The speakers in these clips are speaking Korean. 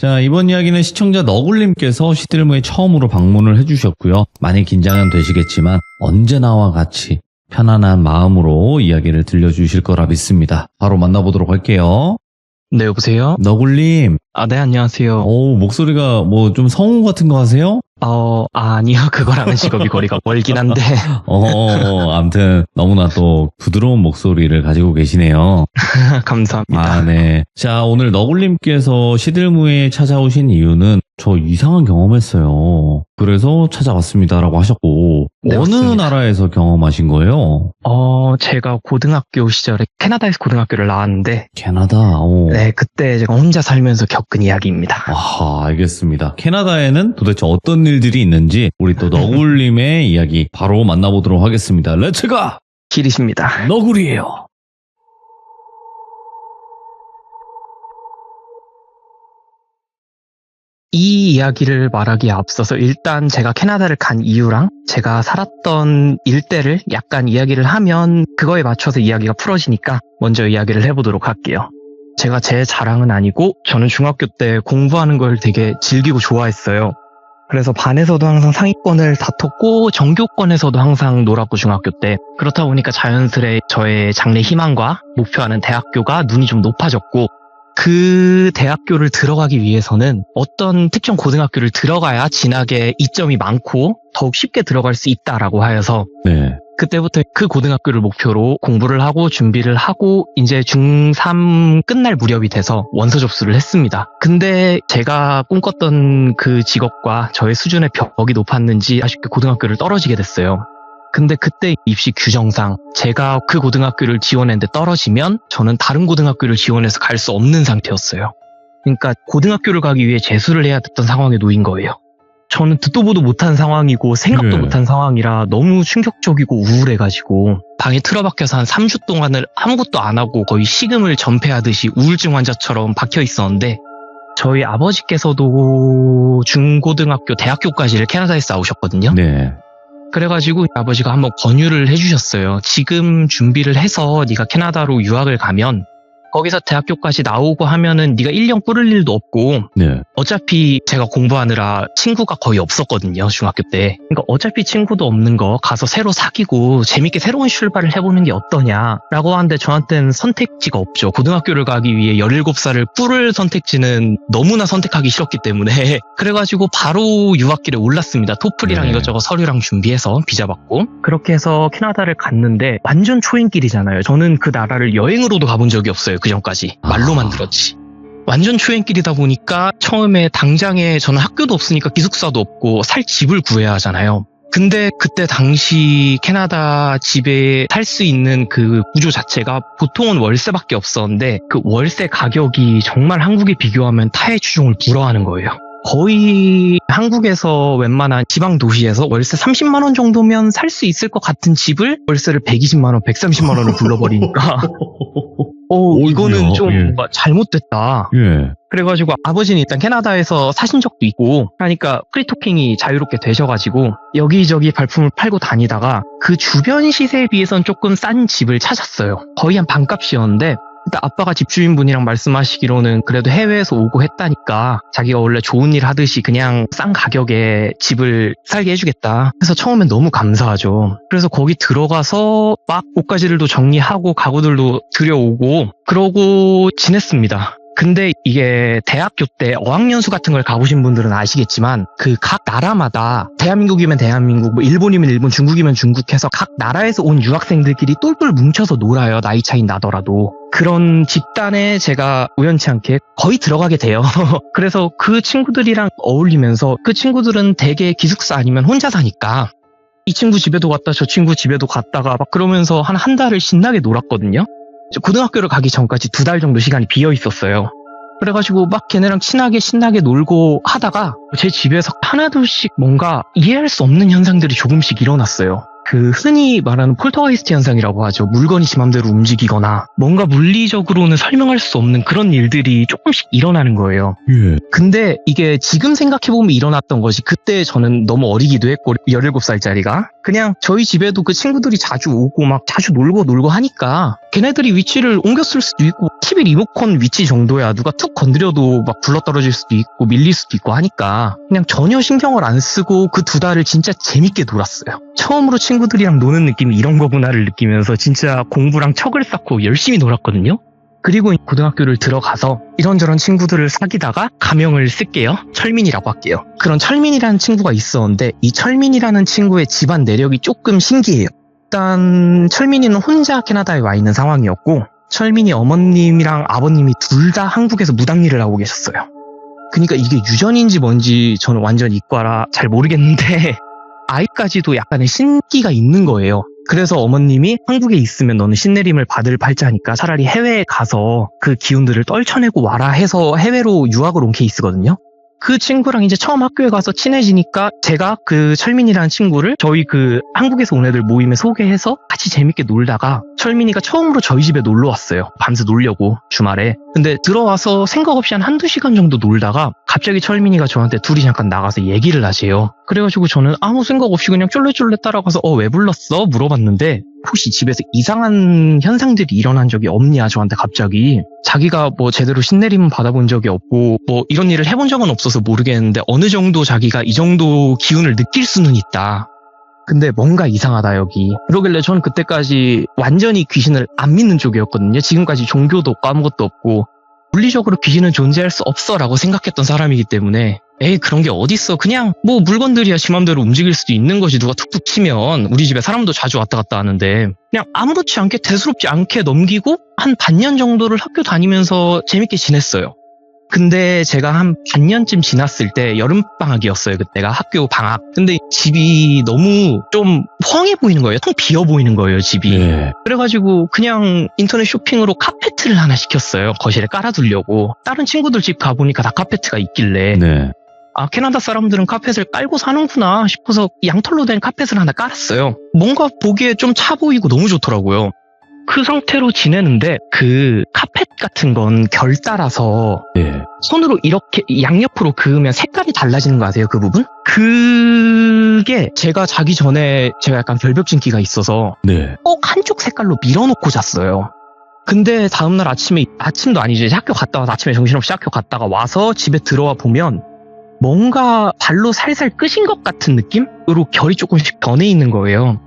자, 이번 이야기는 시청자 너굴님께서 시들무에 처음으로 방문을 해주셨고요. 많이 긴장은 되시겠지만 언제나와 같이 편안한 마음으로 이야기를 들려주실 거라 믿습니다. 바로 만나보도록 할게요. 네, 여보세요? 너굴님. 네, 안녕하세요. 오, 목소리가 뭐 좀 성우 같은 거 하세요? 아니요. 그거랑은 직업이 거리가 멀긴 한데. 아무튼 너무나 또 부드러운 목소리를 가지고 계시네요. 감사합니다. 네. 자, 오늘 너굴님께서 시들무에 찾아오신 이유는 저 이상한 경험했어요. 그래서 찾아왔습니다라고 하셨고, 네, 어느 맞습니다. 나라에서 경험하신 거예요? 제가 고등학교 시절에 캐나다에서 고등학교를 나왔는데, 캐나다. 오. 네, 그때 제가 혼자 살면서 겪은 이야기입니다. 알겠습니다. 캐나다에는 도대체 어떤 일들이 있는지 우리 또 너굴님의 이야기 바로 만나보도록 하겠습니다. 렛츠가! 길이십니다. 너굴이에요. 이 이야기를 말하기에 앞서서 일단 제가 캐나다를 간 이유랑 제가 살았던 일대를 약간 이야기를 하면 그거에 맞춰서 이야기가 풀어지니까 먼저 이야기를 해보도록 할게요. 제가 제 자랑은 아니고 저는 중학교 때 공부하는 걸 되게 즐기고 좋아했어요. 그래서 반에서도 항상 상위권을 다퉜고 전교권에서도 항상 놀았고 중학교 때. 그렇다 보니까 자연스레 저의 장래 희망과 목표하는 대학교가 눈이 좀 높아졌고 그 대학교를 들어가기 위해서는 어떤 특정 고등학교를 들어가야 진학에 이점이 많고 더욱 쉽게 들어갈 수 있다라고 하여서 네. 그때부터 그 고등학교를 목표로 공부를 하고 준비를 하고 이제 중3 끝날 무렵이 돼서 원서 접수를 했습니다. 근데 제가 꿈꿨던 그 직업과 저의 수준의 벽이 높았는지 아쉽게 고등학교를 떨어지게 됐어요. 근데 그때 입시 규정상 제가 그 고등학교를 지원했는데 떨어지면 저는 다른 고등학교를 지원해서 갈 수 없는 상태였어요. 그러니까 고등학교를 가기 위해 재수를 해야 됐던 상황에 놓인 거예요. 저는 듣도 보도 못한 상황이고 생각도 못한 상황이라 너무 충격적이고 우울해가지고 방에 틀어박혀서 한 3주 동안을 아무것도 안 하고 거의 식음을 전폐하듯이 우울증 환자처럼 박혀 있었는데 저희 아버지께서도 중고등학교, 대학교까지를 캐나다에서 나오셨거든요. 네. 그래가지고 아버지가 한번 권유를 해주셨어요. 지금 준비를 해서 네가 캐나다로 유학을 가면 거기서 대학교까지 나오고 하면은 네가 1년 꿇을 일도 없고 네. 어차피 제가 공부하느라 친구가 거의 없었거든요. 중학교 때. 그러니까 어차피 친구도 없는 거 가서 새로 사귀고 재밌게 새로운 출발을 해보는 게 어떠냐라고 하는데 저한테는 선택지가 없죠. 고등학교를 가기 위해 17살을 꿇을 선택지는 너무나 선택하기 싫었기 때문에 그래가지고 바로 유학길에 올랐습니다. 토플이랑 이것저것 서류랑 준비해서 비자 받고 그렇게 해서 캐나다를 갔는데 완전 초행길이잖아요. 저는 그 나라를 여행으로도 가본 적이 없어요. 그 전까지 말로만 들었지. 완전 초행길이다 보니까 처음에 당장에 저는 학교도 없으니까 기숙사도 없고 살 집을 구해야 하잖아요. 근데 그때 당시 캐나다 집에 살 수 있는 그 구조 자체가 보통은 월세밖에 없었는데 그 월세 가격이 정말 한국에 비교하면 타의 추종을 불허하는 거예요. 거의 한국에서 웬만한 지방 도시에서 월세 30만 원 정도면 살 수 있을 것 같은 집을 월세를 120만 원, 130만 원을 불러버리니까 이거는 좀 뭔가 잘못됐다. 그래가지고 아버지는 일단 캐나다에서 사신 적도 있고 하니까 프리토킹이 자유롭게 되셔가지고 여기저기 발품을 팔고 다니다가 그 주변 시세에 비해선 조금 싼 집을 찾았어요. 거의 한 반값이었는데 일단 아빠가 집주인분이랑 말씀하시기로는 그래도 해외에서 오고 했다니까 자기가 원래 좋은 일 하듯이 그냥 싼 가격에 집을 살게 해주겠다. 그래서 처음엔 너무 감사하죠. 그래서 거기 들어가서 막 옷가지들도 정리하고 가구들도 들여오고 그러고 지냈습니다. 근데 이게 대학교 때 어학연수 같은 걸 가보신 분들은 아시겠지만 그 각 나라마다 대한민국이면 대한민국, 뭐 일본이면 일본, 중국이면 중국 해서 각 나라에서 온 유학생들끼리 똘똘 뭉쳐서 놀아요. 나이 차이 나더라도. 그런 집단에 제가 우연치 않게 거의 들어가게 돼요. 그래서 그 친구들이랑 어울리면서 그 친구들은 대개 기숙사 아니면 혼자 사니까 이 친구 집에도 갔다 저 친구 집에도 갔다가 막 그러면서 한 달을 신나게 놀았거든요. 고등학교를 가기 전까지 2달 정도 시간이 비어 있었어요. 그래가지고 막 걔네랑 친하게 신나게 놀고 하다가 제 집에서 하나둘씩 뭔가 이해할 수 없는 현상들이 조금씩 일어났어요. 그 흔히 말하는 폴터가이스트 현상이라고 하죠. 물건이 지 맘대로 움직이거나 뭔가 물리적으로는 설명할 수 없는 그런 일들이 조금씩 일어나는 거예요. 근데 이게 지금 생각해보면 일어났던 것이 그때 저는 너무 어리기도 했고 17살짜리가 그냥 저희 집에도 그 친구들이 자주 오고 막 자주 놀고 하니까 걔네들이 위치를 옮겼을 수도 있고 TV 리모컨 위치 정도야 누가 툭 건드려도 막 굴러떨어질 수도 있고 밀릴 수도 있고 하니까 그냥 전혀 신경을 안 쓰고 그 2달을 진짜 재밌게 놀았어요. 처음으로 친구들이랑 노는 느낌이 이런 거구나를 느끼면서 진짜 공부랑 척을 쌓고 열심히 놀았거든요. 그리고 고등학교를 들어가서 이런저런 친구들을 사귀다가 가명을 쓸게요. 철민이라고 할게요. 그런 철민이라는 친구가 있었는데 이 철민이라는 친구의 집안 내력이 조금 신기해요. 일단 철민이는 혼자 캐나다에 와 있는 상황이었고 철민이 어머님이랑 아버님이 둘 다 한국에서 무당일을 하고 계셨어요. 그러니까 이게 유전인지 뭔지 저는 완전 이과라 잘 모르겠는데 아이까지도 약간의 신기가 있는 거예요. 그래서 어머님이 한국에 있으면 너는 신내림을 받을 팔자니까 차라리 해외에 가서 그 기운들을 떨쳐내고 와라 해서 해외로 유학을 온 케이스거든요. 그 친구랑 이제 처음 학교에 가서 친해지니까 제가 그 철민이라는 친구를 저희 그 한국에서 온 애들 모임에 소개해서 같이 재밌게 놀다가 철민이가 처음으로 저희 집에 놀러 왔어요. 밤새 놀려고 주말에. 근데 들어와서 생각 없이 한 1-2시간 정도 놀다가 갑자기 철민이가 저한테 둘이 잠깐 나가서 얘기를 하세요. 그래가지고 저는 아무 생각 없이 그냥 쫄래쫄래 따라가서 왜 불렀어? 물어봤는데 혹시 집에서 이상한 현상들이 일어난 적이 없냐 저한테 갑자기. 자기가 뭐 제대로 신내림 받아본 적이 없고 뭐 이런 일을 해본 적은 없어서 모르겠는데 어느 정도 자기가 이 정도 기운을 느낄 수는 있다. 근데 뭔가 이상하다 여기. 그러길래 저는 그때까지 완전히 귀신을 안 믿는 쪽이었거든요. 지금까지 종교도 없고 아무것도 없고 물리적으로 귀신은 존재할 수 없어 라고 생각했던 사람이기 때문에 에이 그런 게 어딨어. 그냥 뭐 물건들이야 지 맘대로 움직일 수도 있는 거지. 누가 툭툭 치면. 우리 집에 사람도 자주 왔다 갔다 하는데 그냥 아무렇지 않게 대수롭지 않게 넘기고 한 반년 정도를 학교 다니면서 재밌게 지냈어요. 근데 제가 한 반년쯤 지났을 때 여름방학이었어요. 그때가 학교 방학. 근데 집이 너무 좀 펑해 보이는 거예요. 텅 비어 보이는 거예요 집이. 네. 그래가지고 그냥 인터넷 쇼핑으로 카페트를 하나 시켰어요. 거실에 깔아두려고. 다른 친구들 집 가보니까 다 카페트가 있길래 네. 아 캐나다 사람들은 카펫을 깔고 사는구나 싶어서 양털로 된 카펫을 하나 깔았어요. 뭔가 보기에 좀 차 보이고 너무 좋더라고요. 그 상태로 지내는데 그 카펫 같은 건 결 따라서 네. 손으로 이렇게 양옆으로 그으면 색깔이 달라지는 거 아세요? 그 부분? 그게 제가 자기 전에 제가 약간 결벽증기가 있어서 네. 꼭 한쪽 색깔로 밀어놓고 잤어요. 근데 다음날 아침도 아니죠. 이제 학교 갔다 와서 아침에 정신없이 학교 갔다가 와서 집에 들어와 보면 뭔가 발로 살살 끄신 것 같은 느낌으로 결이 조금씩 변해 있는 거예요.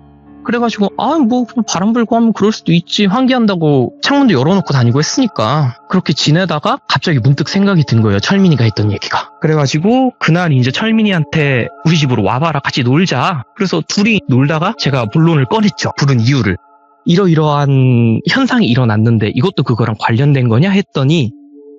그래가지고 뭐 바람 불고 하면 그럴 수도 있지 환기한다고 창문도 열어놓고 다니고 했으니까 그렇게 지내다가 갑자기 문득 생각이 든 거예요. 철민이가 했던 얘기가. 그래가지고 그날 이제 철민이한테 우리 집으로 와봐라 같이 놀자. 그래서 둘이 놀다가 제가 본론을 꺼냈죠. 부른 이유를. 이러이러한 현상이 일어났는데 이것도 그거랑 관련된 거냐 했더니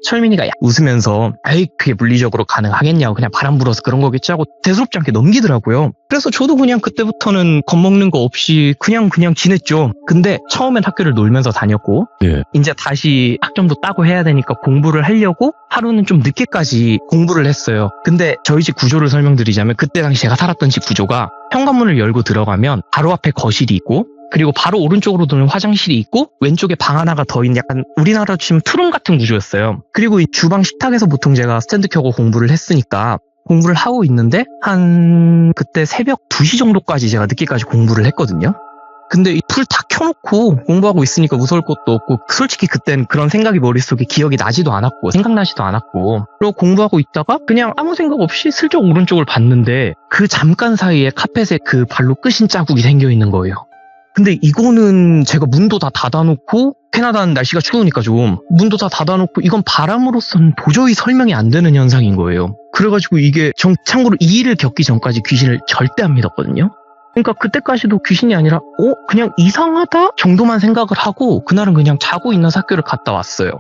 철민이가 웃으면서 에이 그게 물리적으로 가능하겠냐고 그냥 바람 불어서 그런 거겠지 하고 대수롭지 않게 넘기더라고요. 그래서 저도 그냥 그때부터는 겁먹는 거 없이 그냥 지냈죠. 근데 처음엔 학교를 놀면서 다녔고 네. 이제 다시 학점도 따고 해야 되니까 공부를 하려고 하루는 좀 늦게까지 공부를 했어요. 근데 저희 집 구조를 설명드리자면 그때 당시 제가 살았던 집 구조가 현관문을 열고 들어가면 바로 앞에 거실이 있고 그리고 바로 오른쪽으로 도는 화장실이 있고 왼쪽에 방 하나가 더 있는 약간 우리나라로 치면 투룸 같은 구조였어요. 그리고 이 주방 식탁에서 보통 제가 스탠드 켜고 공부를 했으니까 공부를 하고 있는데 한 그때 새벽 2시 정도까지 제가 늦게까지 공부를 했거든요. 근데 이 불 다 켜놓고 공부하고 있으니까 무서울 것도 없고 솔직히 그땐 그런 생각이 머릿속에 기억이 나지도 않았고 생각나지도 않았고 그리고 공부하고 있다가 그냥 아무 생각 없이 슬쩍 오른쪽을 봤는데 그 잠깐 사이에 카펫에 그 발로 끄신 자국이 생겨 있는 거예요. 근데 이거는 제가 문도 다 닫아놓고 캐나다는 날씨가 추우니까 좀 문도 다 닫아놓고 이건 바람으로서는 도저히 설명이 안 되는 현상인 거예요. 그래가지고 이게 참고로 이 일을 겪기 전까지 귀신을 절대 안 믿었거든요. 그러니까 그때까지도 귀신이 아니라 그냥 이상하다 정도만 생각을 하고 그날은 그냥 자고 있는 학교를 갔다 왔어요.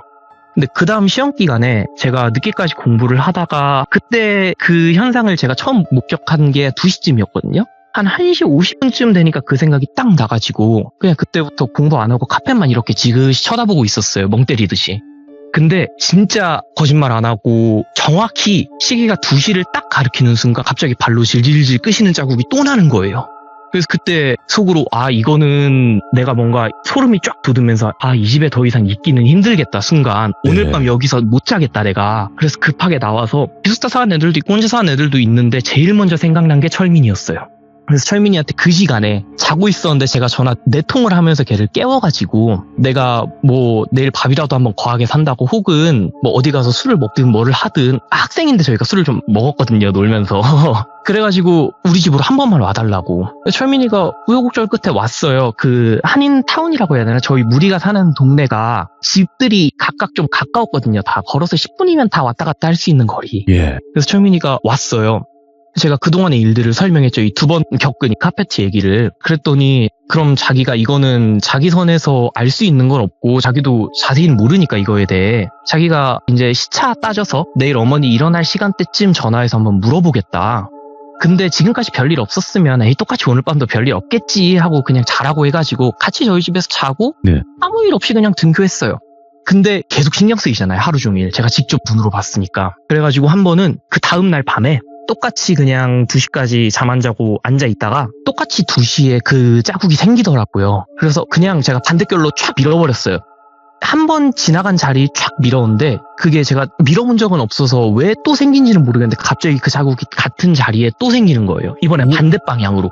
근데 그 다음 시험 기간에 제가 늦게까지 공부를 하다가 그때 그 현상을 제가 처음 목격한 게 2시쯤이었거든요. 한 1시 50분쯤 되니까 그 생각이 딱 나가지고 그냥 그때부터 공부 안 하고 카펫만 이렇게 지그시 쳐다보고 있었어요. 멍 때리듯이. 근데 진짜 거짓말 안 하고 정확히 시계가 2시를 딱 가리키는 순간 갑자기 발로 질질질 끄시는 자국이 또 나는 거예요. 그래서 그때 속으로 이거는 내가 뭔가 소름이 쫙 돋으면서 이 집에 더 이상 있기는 힘들겠다 순간 오늘 밤 여기서 못 자겠다 내가. 그래서 급하게 나와서 기숙사 사는 애들도 있고 혼자 사는 애들도 있는데 제일 먼저 생각난 게 철민이었어요. 그래서 철민이한테 그 시간에 자고 있었는데 제가 전화 4통을 하면서 걔를 깨워가지고 내가 뭐 내일 밥이라도 한번 거하게 산다고 혹은 뭐 어디 가서 술을 먹든 뭐를 하든 학생인데 저희가 술을 좀 먹었거든요 놀면서 그래가지고 우리 집으로 한 번만 와달라고 철민이가 우여곡절 끝에 왔어요. 그 한인타운이라고 해야 되나 저희 무리가 사는 동네가 집들이 각각 좀 가까웠거든요. 다 걸어서 10분이면 다 왔다 갔다 할 수 있는 거리. 예. 그래서 철민이가 왔어요. 제가 그동안의 일들을 설명했죠. 이 2번 겪은 이 카페트 얘기를. 그랬더니 그럼 자기가 이거는 자기 선에서 알 수 있는 건 없고 자기도 자세히는 모르니까 이거에 대해 자기가 이제 시차 따져서 내일 어머니 일어날 시간대쯤 전화해서 한번 물어보겠다. 근데 지금까지 별일 없었으면 에이 똑같이 오늘 밤도 별일 없겠지 하고 그냥 자라고 해가지고 같이 저희 집에서 자고 네. 아무 일 없이 그냥 등교했어요. 근데 계속 신경 쓰이잖아요. 하루 종일. 제가 직접 눈으로 봤으니까. 그래가지고 한 번은 그 다음날 밤에 똑같이 그냥 2시까지 잠 안 자고 앉아 있다가 똑같이 2시에 그 자국이 생기더라고요. 그래서 그냥 제가 반대결로 촥 밀어버렸어요. 한 번 지나간 자리 촥 밀었는데 그게 제가 밀어본 적은 없어서 왜 또 생긴지는 모르겠는데 갑자기 그 자국이 같은 자리에 또 생기는 거예요. 이번엔 반대 방향으로.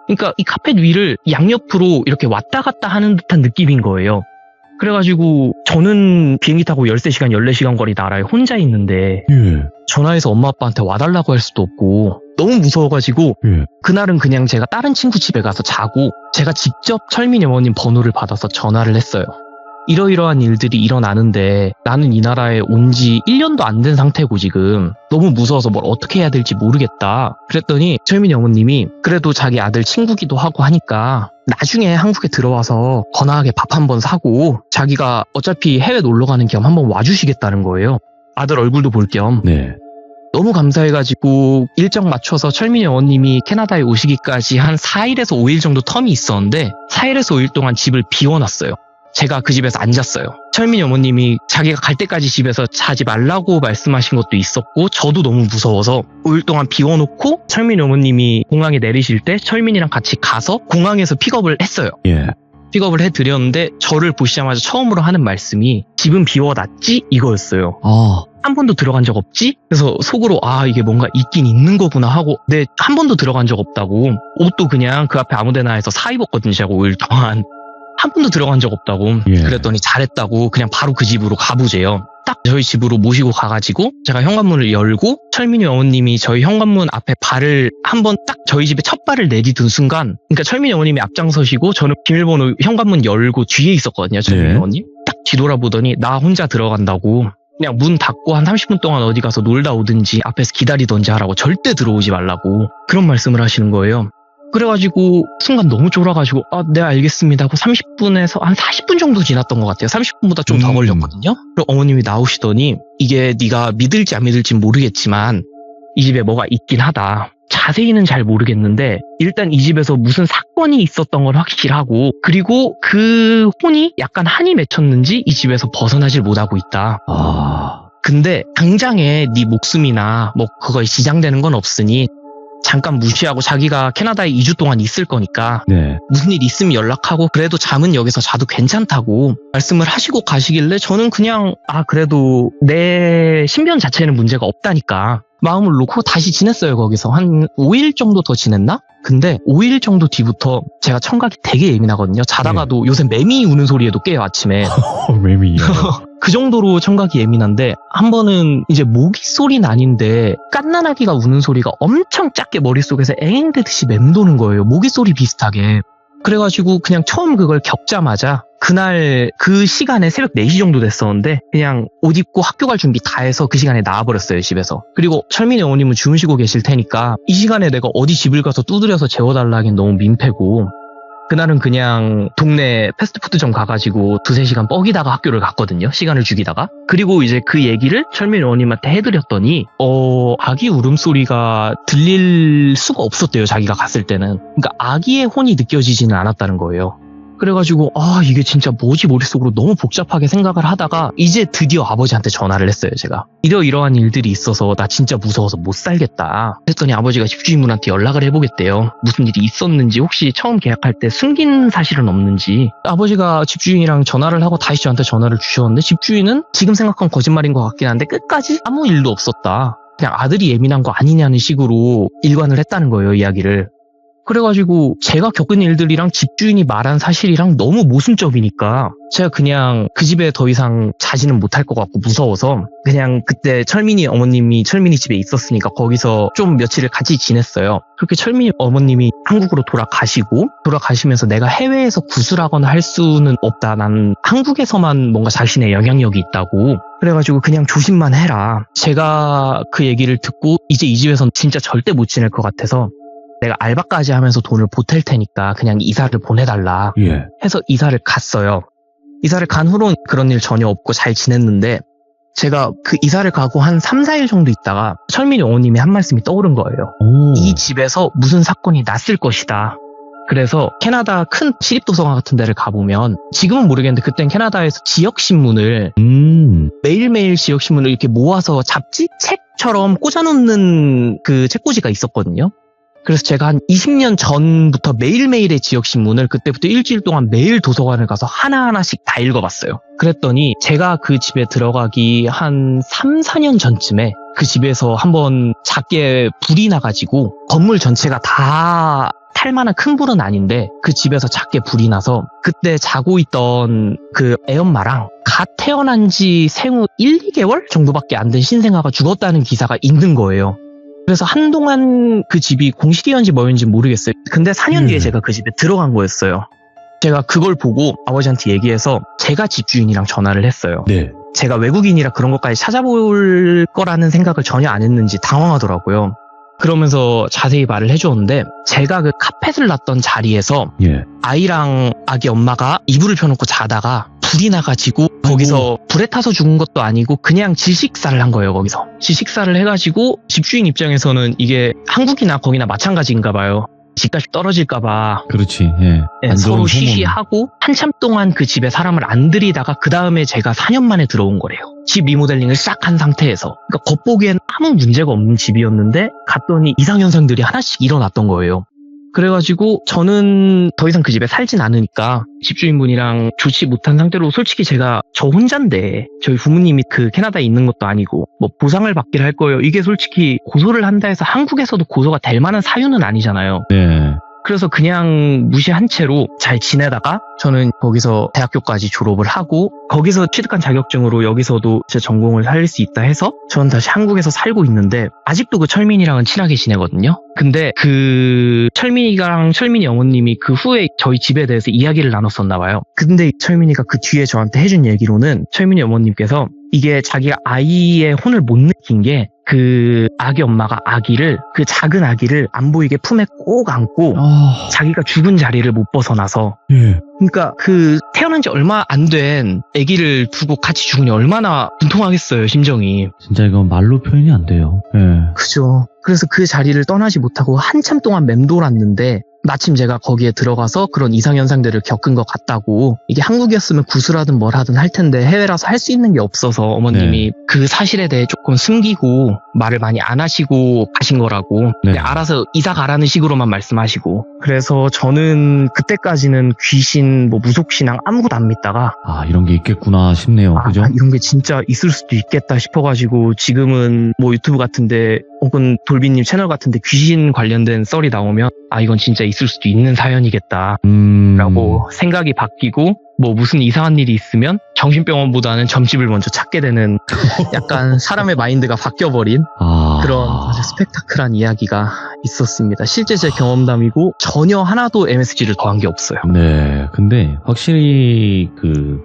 그러니까 이 카펫 위를 양옆으로 이렇게 왔다 갔다 하는 듯한 느낌인 거예요. 그래가지고 저는 비행기 타고 13시간, 14시간 거리 나라에 혼자 있는데 예. 전화해서 엄마 아빠한테 와달라고 할 수도 없고 너무 무서워가지고 예. 그날은 그냥 제가 다른 친구 집에 가서 자고 제가 직접 철민이 어머님 번호를 받아서 전화를 했어요. 이러이러한 일들이 일어나는데 나는 이 나라에 온 지 1년도 안 된 상태고 지금 너무 무서워서 뭘 어떻게 해야 될지 모르겠다. 그랬더니 철민이 어머님이 그래도 자기 아들 친구기도 하고 하니까 나중에 한국에 들어와서 건강하게 밥 한번 사고 자기가 어차피 해외 놀러 가는 겸 한번 와주시겠다는 거예요. 아들 얼굴도 볼 겸. 네. 너무 감사해가지고 일정 맞춰서 철민이 어머님이 캐나다에 오시기까지 한 4일에서 5일 정도 텀이 있었는데 4일에서 5일 동안 집을 비워놨어요. 제가 그 집에서 앉았어요. 철민이 어머님이 자기가 갈 때까지 집에서 자지 말라고 말씀하신 것도 있었고 저도 너무 무서워서 5일 동안 비워놓고 철민이 어머님이 공항에 내리실 때 철민이랑 같이 가서 공항에서 픽업을 했어요. 예. 픽업을 해드렸는데 저를 보시자마자 처음으로 하는 말씀이 집은 비워놨지? 이거였어요. 아. 한 번도 들어간 적 없지? 그래서 속으로 아 이게 뭔가 있긴 있는 거구나 하고 네 한 번도 들어간 적 없다고 옷도 그냥 그 앞에 아무데나 해서 사 입었거든요. 제가 5일 동안. 한 번도 들어간 적 없다고. 예. 그랬더니 잘했다고 그냥 바로 그 집으로 가보재요. 딱 저희 집으로 모시고 가가지고 제가 현관문을 열고 철민이 어머님이 저희 현관문 앞에 발을 한번 딱 저희 집에 첫 발을 내디든 순간 그러니까 철민이 어머님이 앞장서시고 저는 비밀번호 현관문 열고 뒤에 있었거든요. 철민이 네. 어머님. 딱 뒤돌아보더니 나 혼자 들어간다고 그냥 문 닫고 한 30분 동안 어디 가서 놀다 오든지 앞에서 기다리던지 하라고 절대 들어오지 말라고 그런 말씀을 하시는 거예요. 그래가지고 순간 너무 쫄아가지고 아 네 알겠습니다 하고 30분에서 한 40분 정도 지났던 것 같아요. 30분보다 좀 더 걸렸거든요. 그리고 어머님이 나오시더니 이게 네가 믿을지 안 믿을지 모르겠지만 이 집에 뭐가 있긴 하다. 자세히는 잘 모르겠는데 일단 이 집에서 무슨 사건이 있었던 건 확실하고 그리고 그 혼이 약간 한이 맺혔는지 이 집에서 벗어나질 못하고 있다. 아. 근데 당장에 네 목숨이나 뭐 그거에 지장되는 건 없으니 잠깐 무시하고 자기가 캐나다에 2주 동안 있을 거니까 네. 무슨 일 있으면 연락하고 그래도 잠은 여기서 자도 괜찮다고 말씀을 하시고 가시길래 저는 그냥 아 그래도 내 신변 자체는 문제가 없다니까 마음을 놓고 다시 지냈어요. 거기서 한 5일 정도 더 지냈나? 근데 5일 정도 뒤부터 제가 청각이 되게 예민하거든요. 자다가도 요새 매미 우는 소리에도 깨요 아침에. 매미요. 그 정도로 청각이 예민한데 한 번은 이제 모기 소리는 아닌데 갓난아기가 우는 소리가 엄청 작게 머릿속에서 앵앵대듯이 맴도는 거예요. 모기 소리 비슷하게. 그래가지고 그냥 처음 그걸 겪자마자 그날 그 시간에 새벽 4시 정도 됐었는데 그냥 옷 입고 학교 갈 준비 다 해서 그 시간에 나와버렸어요 집에서. 그리고 철민이 어머님은 주무시고 계실 테니까 이 시간에 내가 어디 집을 가서 두드려서 재워달라 하긴 너무 민폐고 그날은 그냥 동네 패스트푸드점 가가지고 2-3시간 뻐기다가 학교를 갔거든요. 시간을 죽이다가. 그리고 이제 그 얘기를 철민이 어머님한테 해드렸더니 아기 울음소리가 들릴 수가 없었대요. 자기가 갔을 때는. 그러니까 아기의 혼이 느껴지지는 않았다는 거예요. 그래가지고 이게 진짜 뭐지 머릿속으로 너무 복잡하게 생각을 하다가 이제 드디어 아버지한테 전화를 했어요. 제가 이러이러한 일들이 있어서 나 진짜 무서워서 못 살겠다 했더니 아버지가 집주인분한테 연락을 해보겠대요. 무슨 일이 있었는지 혹시 처음 계약할 때 숨긴 사실은 없는지. 아버지가 집주인이랑 전화를 하고 다시 저한테 전화를 주셨는데 집주인은 지금 생각한 거짓말인 것 같긴 한데 끝까지 아무 일도 없었다. 그냥 아들이 예민한 거 아니냐는 식으로 일관을 했다는 거예요. 이야기를. 그래가지고 제가 겪은 일들이랑 집주인이 말한 사실이랑 너무 모순적이니까 제가 그냥 그 집에 더 이상 자지는 못할 것 같고 무서워서 그냥 그때 철민이 어머님이 철민이 집에 있었으니까 거기서 좀 며칠을 같이 지냈어요. 그렇게 철민이 어머님이 한국으로 돌아가시면서 내가 해외에서 구술하거나 할 수는 없다. 난 한국에서만 뭔가 자신의 영향력이 있다고. 그래가지고 그냥 조심만 해라. 제가 그 얘기를 듣고 이제 이 집에선 진짜 절대 못 지낼 것 같아서 내가 알바까지 하면서 돈을 보탤 테니까 그냥 이사를 보내달라 예. 해서 이사를 갔어요. 이사를 간 후로는 그런 일 전혀 없고 잘 지냈는데 제가 그 이사를 가고 한 3, 4일 정도 있다가 철민이 어머님이 한 말씀이 떠오른 거예요. 오. 이 집에서 무슨 사건이 났을 것이다. 그래서 캐나다 큰 시립도서관 같은 데를 가보면 지금은 모르겠는데 그땐 캐나다에서 지역신문을 매일매일 지역신문을 이렇게 모아서 잡지? 책처럼 꽂아놓는 그 책꽂이가 있었거든요. 그래서 제가 한 20년 전부터 매일매일의 지역신문을 그때부터 일주일 동안 매일 도서관을 가서 하나하나씩 다 읽어봤어요. 그랬더니 제가 그 집에 들어가기 한 3, 4년 전쯤에 그 집에서 한번 작게 불이 나가지고 건물 전체가 다 탈만한 큰 불은 아닌데 그 집에서 작게 불이 나서 그때 자고 있던 그 애엄마랑 갓 태어난 지 생후 1, 2개월 정도밖에 안 된 신생아가 죽었다는 기사가 있는 거예요. 그래서 한동안 그 집이 공실이었는지 뭐였는지 모르겠어요. 근데 4년 뒤에 제가 그 집에 들어간 거였어요. 제가 그걸 보고 아버지한테 얘기해서 제가 집주인이랑 전화를 했어요. 네. 제가 외국인이라 그런 것까지 찾아볼 거라는 생각을 전혀 안 했는지 당황하더라고요. 그러면서 자세히 말을 해주었는데 제가 그 카펫을 놨던 자리에서 예. 아이랑 아기 엄마가 이불을 펴놓고 자다가 불이 나가지고 거기서 불에 타서 죽은 것도 아니고 그냥 질식사를 한 거예요. 거기서 질식사를 해가지고 집주인 입장에서는 이게 한국이나 거기나 마찬가지인가 봐요. 집값이 떨어질까봐 그렇지. 예. 안 좋은 서로 소문. 시시하고 한참 동안 그 집에 사람을 안 들이다가 그 다음에 제가 4년 만에 들어온 거래요. 집 리모델링을 싹 한 상태에서. 그러니까 겉보기엔 아무 문제가 없는 집이었는데 갔더니 이상현상들이 하나씩 일어났던 거예요. 그래가지고 저는 더 이상 그 집에 살진 않으니까 집주인분이랑 좋지 못한 상태로 솔직히 제가 저 혼잔데 저희 부모님이 그 캐나다에 있는 것도 아니고 뭐 보상을 받기를 할 거예요. 이게 솔직히 고소를 한다 해서 한국에서도 고소가 될 만한 사유는 아니잖아요. 네. 그래서 그냥 무시한 채로 잘 지내다가 저는 거기서 대학교까지 졸업을 하고 거기서 취득한 자격증으로 여기서도 제 전공을 살릴 수 있다 해서 저는 다시 한국에서 살고 있는데 아직도 그 철민이랑은 친하게 지내거든요. 근데 그 철민이랑 철민이 어머님이 그 후에 저희 집에 대해서 이야기를 나눴었나 봐요. 근데 철민이가 그 뒤에 저한테 해준 얘기로는 철민이 어머님께서 이게 자기가 아이의 혼을 못 느낀 게 그 아기 엄마가 그 작은 아기를 안 보이게 품에 꼭 안고 자기가 죽은 자리를 못 벗어나서 예. 그러니까 그 태어난 지 얼마 안 된 아기를 두고 같이 죽으니 얼마나 분통하겠어요, 심정이. 진짜 이건 말로 표현이 안 돼요. 예. 그죠. 그래서 그 자리를 떠나지 못하고 한참 동안 맴돌았는데 마침 제가 거기에 들어가서 그런 이상현상들을 겪은 것 같다고 이게 한국이었으면 구술하든 뭘 하든 할 텐데 해외라서 할 수 있는 게 없어서 어머님이 그 사실에 대해 조금 숨기고 말을 많이 안 하시고 가신 거라고 네. 알아서 이사 가라는 식으로만 말씀하시고 그래서 저는 그때까지는 귀신 뭐 무속신앙 아무것도 안 믿다가 아, 이런 게 있겠구나 싶네요. 그죠? 이런 게 진짜 있을 수도 있겠다 싶어가지고 지금은 뭐 유튜브 같은데 혹은 돌비님 채널 같은데 귀신 관련된 썰이 나오면 이건 진짜 있을 수도 있는 사연이겠다 라고 생각이 바뀌고 뭐 무슨 이상한 일이 있으면 정신병원보다는 점집을 먼저 찾게 되는 약간 사람의 마인드가 바뀌어버린 그런 아주 스펙타클한 이야기가 있었습니다. 실제 제 경험담이고 전혀 하나도 MSG를 더한 게 없어요. 네, 근데 확실히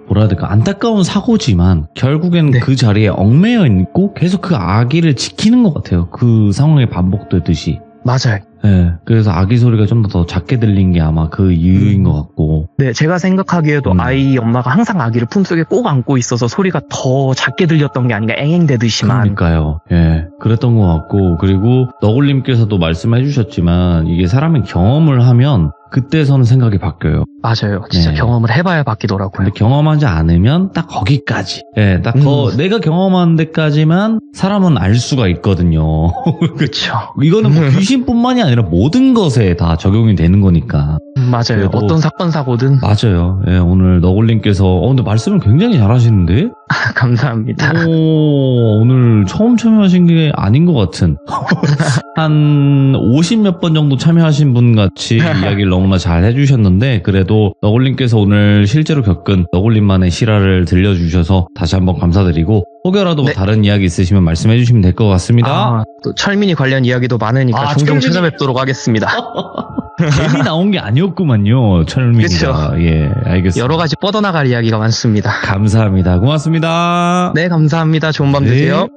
뭐라 해야 될까, 안타까운 사고지만 결국엔 네. 그 자리에 얽매여 있고 계속 그 아기를 지키는 것 같아요. 그 상황이 반복되듯이. 맞아요. 네, 그래서 아기 소리가 좀 더 작게 들린 게 아마 그 이유인 것 같고. 네, 제가 생각하기에도 아이 엄마가 항상 아기를 품속에 꼭 안고 있어서 소리가 더 작게 들렸던 게 아닌가, 앵앵대듯이만. 그러니까요. 예, 그랬던 것 같고, 그리고 너굴님께서도 말씀해 주셨지만 이게 사람이 경험을 하면 그때서는 생각이 바뀌어요. 맞아요. 진짜 네. 경험을 해봐야 바뀌더라고요. 근데 경험하지 않으면 딱 거기까지. 예, 딱 내가 경험한 데까지만 사람은 알 수가 있거든요. 그렇죠. 이거는 뭐 귀신뿐만이 아니라 모든 것에 다 적용이 되는 거니까. 맞아요. 그래도- 어떤 사건 사고든 맞아요. 예, 오늘 너굴님께서 근데 말씀을 굉장히 잘하시는데? 감사합니다. 오늘 처음 참여하신 게 아닌 것 같은. 한 50 몇 번 정도 참여하신 분 같이 이야기를 너무나 잘 해주셨는데, 그래도 너굴님께서 오늘 실제로 겪은 너굴님만의 실화를 들려주셔서 다시 한번 감사드리고, 혹여라도 뭐 네. 다른 이야기 있으시면 말씀해 주시면 될 것 같습니다. 아, 또 철민이 관련 이야기도 많으니까 종종 철민이. 찾아뵙도록 하겠습니다. 괜히 나온 게 아니었구만요, 철민이가. 그쵸. 예, 알겠습니다. 여러 가지 뻗어나갈 이야기가 많습니다. 감사합니다. 고맙습니다. 네, 감사합니다. 좋은 밤 네. 되세요.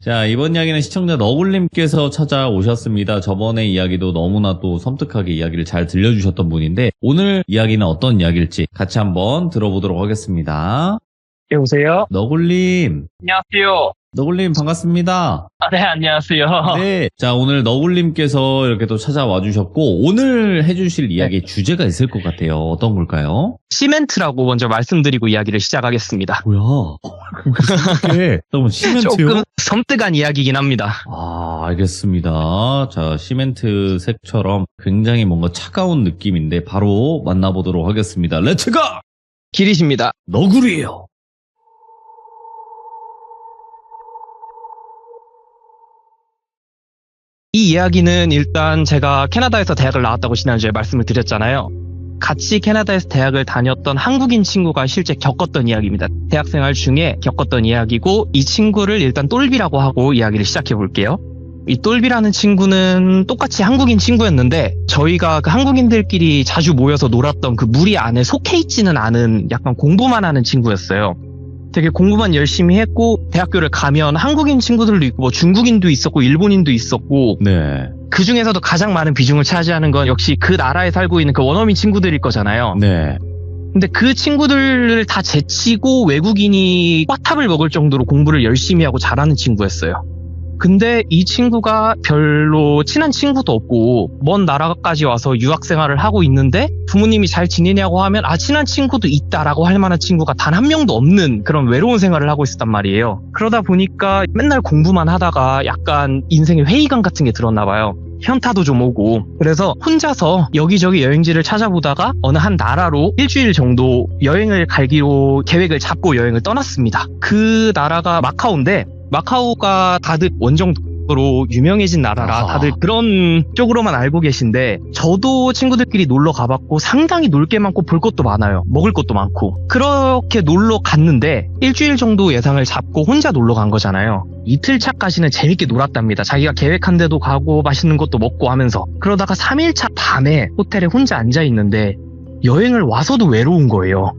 자, 이번 이야기는 시청자 너굴님께서 찾아오셨습니다. 저번에 이야기도 너무나 또 섬뜩하게 이야기를 잘 들려주셨던 분인데, 오늘 이야기는 어떤 이야기일지 같이 한번 들어보도록 하겠습니다. 여보세요? 너굴님, 안녕하세요. 너굴님 반갑습니다. 네, 안녕하세요. 네. 자, 오늘 너굴님께서 이렇게 또 찾아와 주셨고, 오늘 해주실 이야기의 주제가 있을 것 같아요. 어떤 걸까요? 시멘트라고 먼저 말씀드리고 이야기를 시작하겠습니다. 뭐야? 어떻게? 너무 시멘트요? 조금 섬뜩한 이야기이긴 합니다. 아, 알겠습니다. 자, 시멘트 색처럼 굉장히 뭔가 차가운 느낌인데 바로 만나보도록 하겠습니다. 렛츠고! 길이십니다. 너구리예요. 이 이야기는 일단 제가 캐나다에서 대학을 나왔다고 지난주에 말씀을 드렸잖아요. 같이 캐나다에서 대학을 다녔던 한국인 친구가 실제 겪었던 이야기입니다. 대학생활 중에 겪었던 이야기고, 이 친구를 일단 똘비라고 하고 이야기를 시작해 볼게요. 이 똘비라는 친구는 똑같이 한국인 친구였는데, 저희가 그 한국인들끼리 자주 모여서 놀았던 그 무리 안에 속해 있지는 않은, 약간 공부만 하는 친구였어요. 되게 공부만 열심히 했고, 대학교를 가면 한국인 친구들도 있고, 뭐 중국인도 있었고, 일본인도 있었고, 네. 그 중에서도 가장 많은 비중을 차지하는 건 역시 그 나라에 살고 있는 그 원어민 친구들일 거잖아요. 네. 근데 그 친구들을 다 제치고 외국인이 꽈탑을 먹을 정도로 공부를 열심히 하고 잘하는 친구였어요. 근데 이 친구가 별로 친한 친구도 없고 먼 나라까지 와서 유학 생활을 하고 있는데 부모님이 잘 지내냐고 하면 친한 친구도 있다라고 할 만한 친구가 단 한 명도 없는 그런 외로운 생활을 하고 있었단 말이에요. 그러다 보니까 맨날 공부만 하다가 약간 인생의 회의감 같은 게 들었나 봐요. 현타도 좀 오고, 그래서 혼자서 여기저기 여행지를 찾아보다가 어느 한 나라로 일주일 정도 여행을 가기로 계획을 잡고 여행을 떠났습니다. 그 나라가 마카오인데, 마카오가 다들 원정도로 유명해진 나라라 아하. 다들 그런 쪽으로만 알고 계신데, 저도 친구들끼리 놀러 가봤고 상당히 놀 게 많고 볼 것도 많아요. 먹을 것도 많고. 그렇게 놀러 갔는데 일주일 정도 예상을 잡고 혼자 놀러 간 거잖아요. 이틀 차까지는 재밌게 놀았답니다. 자기가 계획한 데도 가고 맛있는 것도 먹고 하면서. 그러다가 3일차 밤에 호텔에 혼자 앉아 있는데 여행을 와서도 외로운 거예요.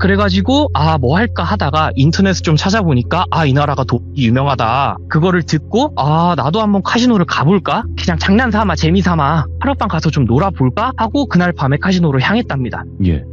그래가지고 뭐 할까 하다가 인터넷을 좀 찾아보니까 이 나라가 유명하다. 그거를 듣고 나도 한번 카지노를 가볼까? 그냥 장난삼아 재미삼아 하룻밤 가서 좀 놀아볼까? 하고 그날 밤에 카지노를 향했답니다. 예.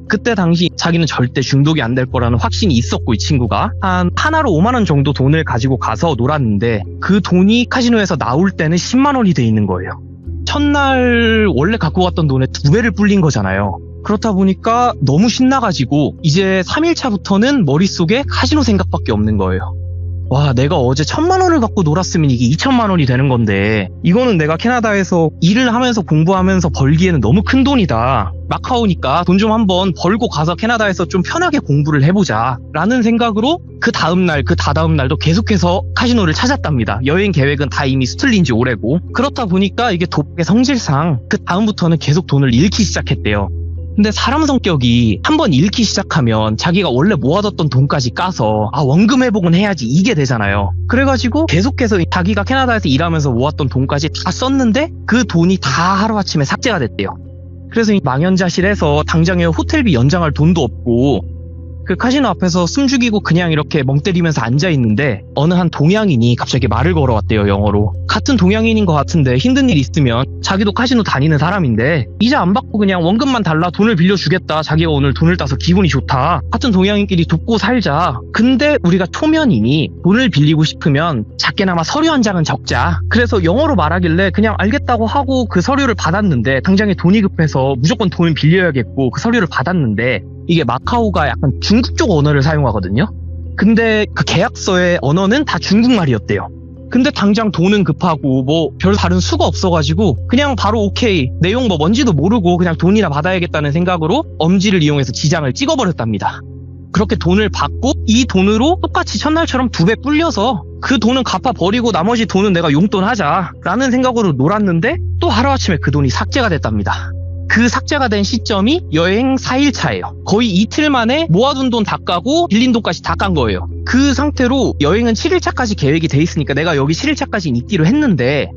그때 당시 자기는 절대 중독이 안 될 거라는 확신이 있었고, 이 친구가 하나로 5만 원 정도 돈을 가지고 가서 놀았는데 그 돈이 카지노에서 나올 때는 10만 원이 돼 있는 거예요. 첫날 원래 갖고 갔던 돈의 2배를 불린 거잖아요. 그렇다 보니까 너무 신나가지고 이제 3일차부터는 머릿속에 카지노 생각밖에 없는 거예요. 와, 내가 어제 1,000만 원을 갖고 놀았으면 이게 2,000만 원이 되는 건데, 이거는 내가 캐나다에서 일을 하면서 공부하면서 벌기에는 너무 큰 돈이다. 마카오니까 돈 좀 한번 벌고 가서 캐나다에서 좀 편하게 공부를 해보자 라는 생각으로 그 다음날 그 다다음날도 계속해서 카지노를 찾았답니다. 여행 계획은 다 이미 수틀린 지 오래고. 그렇다 보니까 이게 도박의 성질상 그 다음부터는 계속 돈을 잃기 시작했대요. 근데 사람 성격이 한번 잃기 시작하면 자기가 원래 모아뒀던 돈까지 까서 원금 회복은 해야지, 이게 되잖아요. 그래가지고 계속해서 자기가 캐나다에서 일하면서 모았던 돈까지 다 썼는데 그 돈이 다 하루아침에 삭제가 됐대요. 그래서 이 망연자실해서 당장에 호텔비 연장할 돈도 없고, 그 카지노 앞에서 숨 죽이고 그냥 이렇게 멍 때리면서 앉아있는데 어느 한 동양인이 갑자기 말을 걸어왔대요, 영어로. 같은 동양인인 것 같은데 힘든 일 있으면 자기도 카지노 다니는 사람인데 이자 안 받고 그냥 원금만 달라, 돈을 빌려주겠다, 자기가 오늘 돈을 따서 기분이 좋다, 같은 동양인끼리 돕고 살자. 근데 우리가 초면이니 돈을 빌리고 싶으면 작게나마 서류 한 장은 적자. 그래서 영어로 말하길래 그냥 알겠다고 하고 그 서류를 받았는데 당장에 돈이 급해서 무조건 돈을 빌려야겠고 그 서류를 받았는데 이게 마카오가 약간 중국 쪽 언어를 사용하거든요. 근데 그 계약서의 언어는 다 중국말이었대요. 근데 당장 돈은 급하고 뭐 별 다른 수가 없어가지고 그냥 바로 오케이, 내용 뭐 뭔지도 모르고 그냥 돈이나 받아야겠다는 생각으로 엄지를 이용해서 지장을 찍어버렸답니다. 그렇게 돈을 받고 이 돈으로 똑같이 첫날처럼 2배 불려서 그 돈은 갚아버리고 나머지 돈은 내가 용돈 하자 라는 생각으로 놀았는데 또 하루아침에 그 돈이 삭제가 됐답니다. 그 삭제가 된 시점이 여행 4일차예요. 거의 이틀 만에 모아둔 돈 다 까고 빌린 돈까지 다 깐 거예요. 그 상태로 여행은 7일차까지 계획이 돼 있으니까 내가 여기 7일차까지 있기로 했는데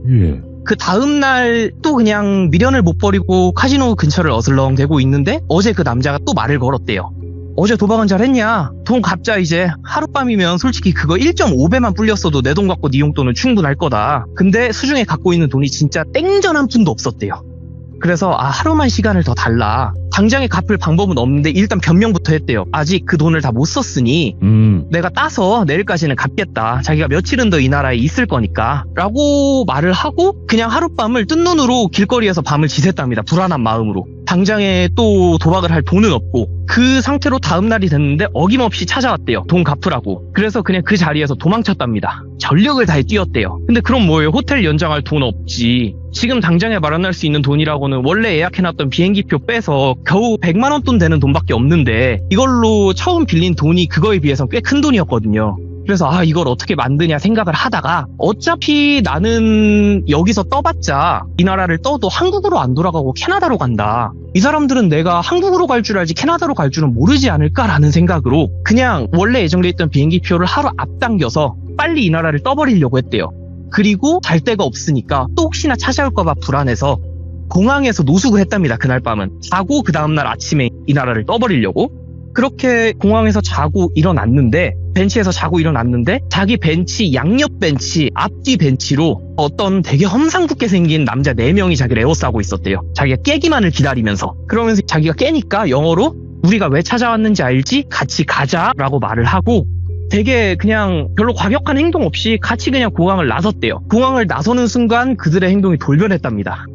그 다음날 또 그냥 미련을 못 버리고 카지노 근처를 어슬렁대고 있는데 어제 그 남자가 또 말을 걸었대요. 어제 도박은 잘했냐? 돈 갚자 이제. 하룻밤이면 솔직히 그거 1.5배만 불렸어도 내 돈 갖고 네 용돈은 충분할 거다. 근데 수중에 갖고 있는 돈이 진짜 땡전 한 푼도 없었대요. 그래서 하루만 시간을 더 달라. 당장에 갚을 방법은 없는데 일단 변명부터 했대요. 아직 그 돈을 다 못 썼으니 내가 따서 내일까지는 갚겠다. 자기가 며칠은 더 이 나라에 있을 거니까 라고 말을 하고 그냥 하룻밤을 뜬 눈으로 길거리에서 밤을 지샜답니다. 불안한 마음으로. 당장에 또 도박을 할 돈은 없고. 그 상태로 다음날이 됐는데 어김없이 찾아왔대요. 돈 갚으라고. 그래서 그냥 그 자리에서 도망쳤답니다. 전력을 다해 뛰었대요. 근데 그럼 뭐예요? 호텔 연장할 돈 없지. 지금 당장에 마련할 수 있는 돈이라고는 원래 예약해놨던 비행기표 빼서 겨우 100만 원 돈 되는 돈밖에 없는데 이걸로 처음 빌린 돈이 그거에 비해서 꽤 큰 돈이었거든요. 그래서 이걸 어떻게 만드냐 생각을 하다가 어차피 나는 여기서 떠봤자 이 나라를 떠도 한국으로 안 돌아가고 캐나다로 간다. 이 사람들은 내가 한국으로 갈 줄 알지 캐나다로 갈 줄은 모르지 않을까라는 생각으로 그냥 원래 예정돼 있던 비행기표를 하루 앞당겨서 빨리 이 나라를 떠버리려고 했대요. 그리고 잘 데가 없으니까 또 혹시나 찾아올까봐 불안해서 공항에서 노숙을 했답니다. 그날 밤은. 자고 그 다음날 아침에 이 나라를 떠버리려고. 그렇게 공항에서 자고 일어났는데 벤치에서 자고 일어났는데 자기 벤치 양옆 벤치 앞뒤 벤치로 어떤 되게 험상궂게 생긴 남자 4명이 자기를 에워싸고 있었대요. 자기가 깨기만을 기다리면서. 그러면서 자기가 깨니까 영어로 우리가 왜 찾아왔는지 알지? 같이 가자라고 말을 하고 되게 그냥 별로 과격한 행동 없이 같이 그냥 공항을 나섰대요. 공항을 나서는 순간 그들의 행동이 돌변했답니다.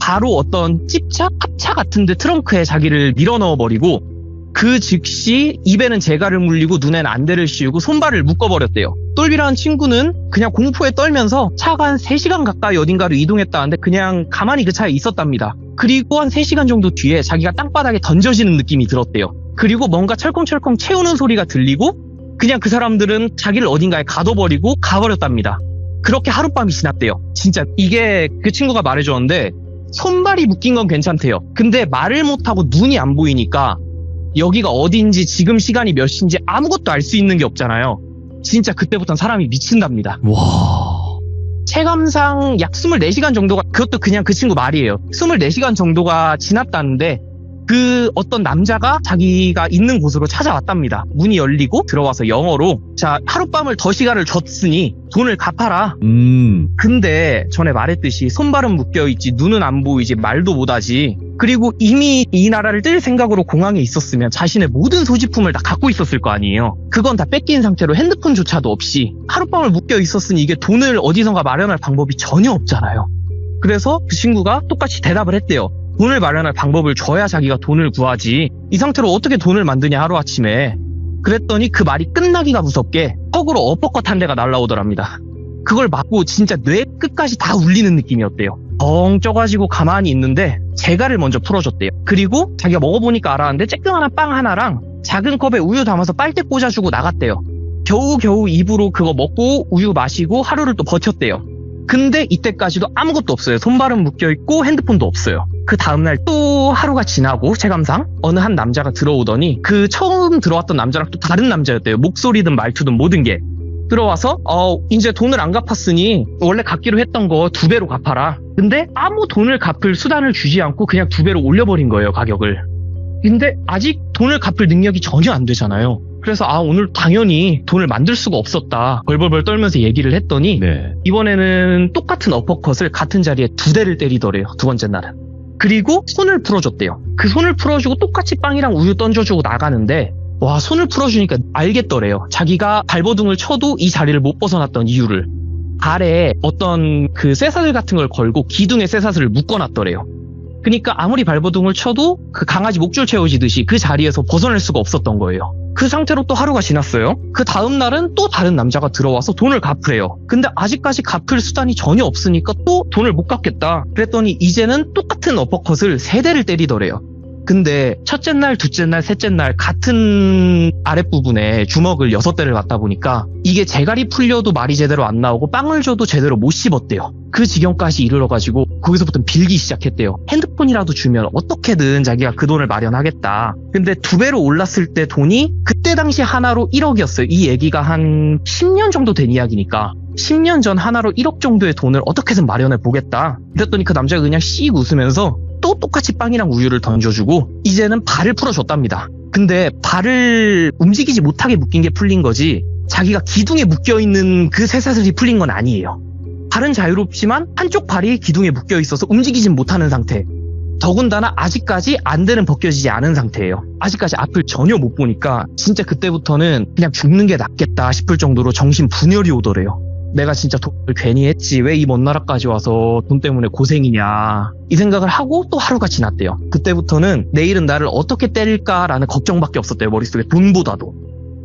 바로 어떤 찝차? 합차 같은데 트렁크에 자기를 밀어넣어버리고 그 즉시 입에는 재갈을 물리고 눈엔 안대를 씌우고 손발을 묶어버렸대요. 똘비라는 친구는 그냥 공포에 떨면서 차가 한 3시간 가까이 어딘가로 이동했다는데 그냥 가만히 그 차에 있었답니다. 그리고 한 3시간 정도 뒤에 자기가 땅바닥에 던져지는 느낌이 들었대요. 그리고 뭔가 철컹철컹 채우는 소리가 들리고 그냥 그 사람들은 자기를 어딘가에 가둬버리고 가버렸답니다. 그렇게 하룻밤이 지났대요. 진짜 이게 그 친구가 말해줬는데 손발이 묶인 건 괜찮대요. 근데 말을 못하고 눈이 안 보이니까 여기가 어딘지 지금 시간이 몇 시인지 아무것도 알 수 있는 게 없잖아요. 진짜 그때부터는 사람이 미친답니다. 와. 체감상 약 24시간 정도가, 그것도 그냥 그 친구 말이에요. 24시간 정도가 지났다는데 그 어떤 남자가 자기가 있는 곳으로 찾아왔답니다. 문이 열리고 들어와서 영어로 자, 하룻밤을 더 시간을 줬으니 돈을 갚아라. 근데 전에 말했듯이 손발은 묶여있지 눈은 안 보이지 말도 못하지. 그리고 이미 이 나라를 뜰 생각으로 공항에 있었으면 자신의 모든 소지품을 다 갖고 있었을 거 아니에요. 그건 다 뺏긴 상태로 핸드폰조차도 없이 하룻밤을 묶여 있었으니 이게 돈을 어디선가 마련할 방법이 전혀 없잖아요. 그래서 그 친구가 똑같이 대답을 했대요. 돈을 마련할 방법을 줘야 자기가 돈을 구하지. 이 상태로 어떻게 돈을 만드냐 하루아침에. 그랬더니 그 말이 끝나기가 무섭게 턱으로 어퍼컷 한 대가 날라오더랍니다. 그걸 맞고 진짜 뇌 끝까지 다 울리는 느낌이었대요. 덩 쪄가지고 가만히 있는데 재갈을 먼저 풀어줬대요. 그리고 자기가 먹어보니까 알았는데 쬐끄만한 빵 하나랑 작은 컵에 우유 담아서 빨대 꽂아주고 나갔대요. 겨우겨우 입으로 그거 먹고 우유 마시고 하루를 또 버텼대요. 근데 이때까지도 아무것도 없어요. 손발은 묶여있고 핸드폰도 없어요. 그 다음날 또 하루가 지나고 체감상 어느 한 남자가 들어오더니 그 처음 들어왔던 남자랑 또 다른 남자였대요. 목소리든 말투든 모든 게. 들어와서 이제 돈을 안 갚았으니 원래 갚기로 했던 거 2배로 갚아라. 근데 아무 돈을 갚을 수단을 주지 않고 그냥 2배로 올려버린 거예요, 가격을. 근데 아직 돈을 갚을 능력이 전혀 안 되잖아요. 그래서 오늘 당연히 돈을 만들 수가 없었다. 벌벌벌 떨면서 얘기를 했더니 네. 이번에는 똑같은 어퍼컷을 같은 자리에 2대를 때리더래요. 두 번째 날은. 그리고 손을 풀어줬대요. 그 손을 풀어주고 똑같이 빵이랑 우유 던져주고 나가는데 와, 손을 풀어주니까 알겠더래요. 자기가 발버둥을 쳐도 이 자리를 못 벗어났던 이유를. 발에 어떤 그 쇠사슬 같은 걸 걸고 기둥에 쇠사슬을 묶어놨더래요. 그러니까 아무리 발버둥을 쳐도 그 강아지 목줄 채워지듯이 그 자리에서 벗어날 수가 없었던 거예요. 그 상태로 또 하루가 지났어요. 그 다음 날은 또 다른 남자가 들어와서 돈을 갚으래요. 근데 아직까지 갚을 수단이 전혀 없으니까 또 돈을 못 갚겠다. 그랬더니 이제는 똑같은 어퍼컷을 3대를 때리더래요. 근데 첫째 날, 둘째 날, 셋째 날 같은 아랫부분에 주먹을 6대를 맞다 보니까 이게 재갈이 풀려도 말이 제대로 안 나오고 빵을 줘도 제대로 못 씹었대요. 그 지경까지 이르러가지고 거기서부터 빌기 시작했대요. 핸드폰이라도 주면 어떻게든 자기가 그 돈을 마련하겠다. 근데 2배로 올랐을 때 돈이 그때 당시 하나로 1억이었어요. 이 얘기가 한 10년 정도 된 이야기니까 10년 전 하나로 1억 정도의 돈을 어떻게든 마련해 보겠다. 그랬더니 그 남자가 그냥 씩 웃으면서 또 똑같이 빵이랑 우유를 던져주고 이제는 발을 풀어줬답니다. 근데 발을 움직이지 못하게 묶인 게 풀린 거지 자기가 기둥에 묶여있는 그 쇠사슬이 풀린 건 아니에요. 발은 자유롭지만 한쪽 발이 기둥에 묶여있어서 움직이진 못하는 상태. 더군다나 아직까지 안대는 벗겨지지 않은 상태예요. 아직까지 앞을 전혀 못 보니까 진짜 그때부터는 그냥 죽는 게 낫겠다 싶을 정도로 정신 분열이 오더래요. 내가 진짜 돈을 괜히 했지. 왜 이 먼 나라까지 와서 돈 때문에 고생이냐. 이 생각을 하고 또 하루가 지났대요. 그때부터는 내일은 나를 어떻게 때릴까라는 걱정밖에 없었대요. 머릿속에 돈보다도.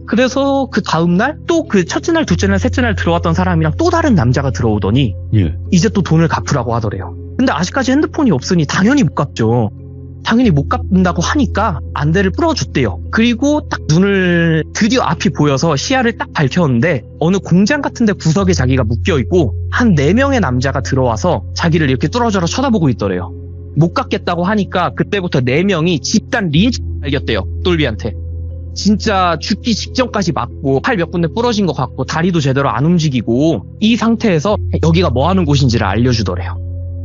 그래서 그 다음날 또 그 첫째 날, 둘째 날, 셋째 날 들어왔던 사람이랑 또 다른 남자가 들어오더니 예. 이제 또 돈을 갚으라고 하더래요. 근데 아직까지 핸드폰이 없으니 당연히 못 갚죠. 당연히 못 갚는다고 하니까 안대를 풀어줬대요. 그리고 딱 눈을 드디어 앞이 보여서 시야를 딱 밝혔는데 어느 공장 같은 데 구석에 자기가 묶여있고 한 4명의 남자가 들어와서 자기를 이렇게 뚫어져라 쳐다보고 있더래요. 못 갚겠다고 하니까 그때부터 4명이 집단 린치를 날겼대요. 똘비한테. 진짜 죽기 직전까지 맞고 팔 몇 군데 부러진 것 같고 다리도 제대로 안 움직이고 이 상태에서 여기가 뭐 하는 곳인지를 알려주더래요.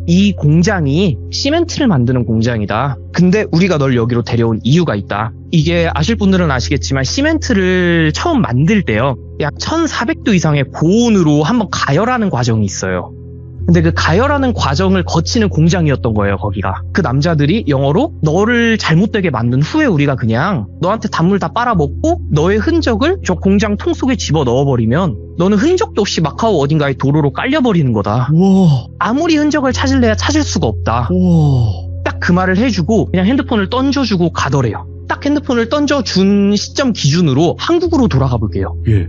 이 공장이 시멘트를 만드는 공장이다. 근데 우리가 널 여기로 데려온 이유가 있다. 이게 아실 분들은 아시겠지만 시멘트를 처음 만들 때요. 약 1400도 이상의 고온으로 한번 가열하는 과정이 있어요. 근데 그 가열하는 과정을 거치는 공장이었던 거예요, 거기가. 그 남자들이 영어로 너를 잘못되게 만든 후에 우리가 그냥 너한테 단물 다 빨아먹고 너의 흔적을 저 공장 통 속에 집어넣어버리면 너는 흔적도 없이 마카오 어딘가에 도로로 깔려버리는 거다. 우와. 아무리 흔적을 찾을래야 찾을 수가 없다. 우와. 딱 그 말을 해주고 그냥 핸드폰을 던져주고 가더래요. 딱 핸드폰을 던져준 시점 기준으로 한국으로 돌아가 볼게요. 예.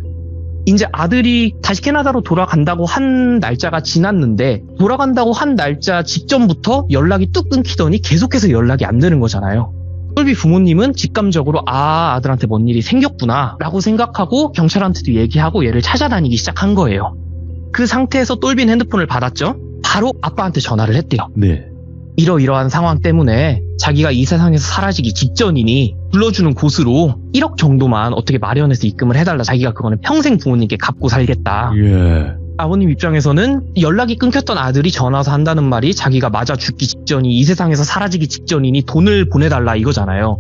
이제 아들이 다시 캐나다로 돌아간다고 한 날짜가 지났는데 돌아간다고 한 날짜 직전부터 연락이 뚝 끊기더니 계속해서 연락이 안 되는 거잖아요. 똘비 부모님은 직감적으로 아들한테 뭔 일이 생겼구나 라고 생각하고 경찰한테도 얘기하고 얘를 찾아다니기 시작한 거예요. 그 상태에서 똘비는 핸드폰을 받았죠. 바로 아빠한테 전화를 했대요. 네. 이러이러한 상황 때문에 자기가 이 세상에서 사라지기 직전이니 불러주는 곳으로 1억 정도만 어떻게 마련해서 입금을 해달라. 자기가 그거는 평생 부모님께 갚고 살겠다. 예. 아버님 입장에서는 연락이 끊겼던 아들이 전화 와서 한다는 말이 자기가 맞아 죽기 직전이 이 세상에서 사라지기 직전이니 돈을 보내달라 이거잖아요.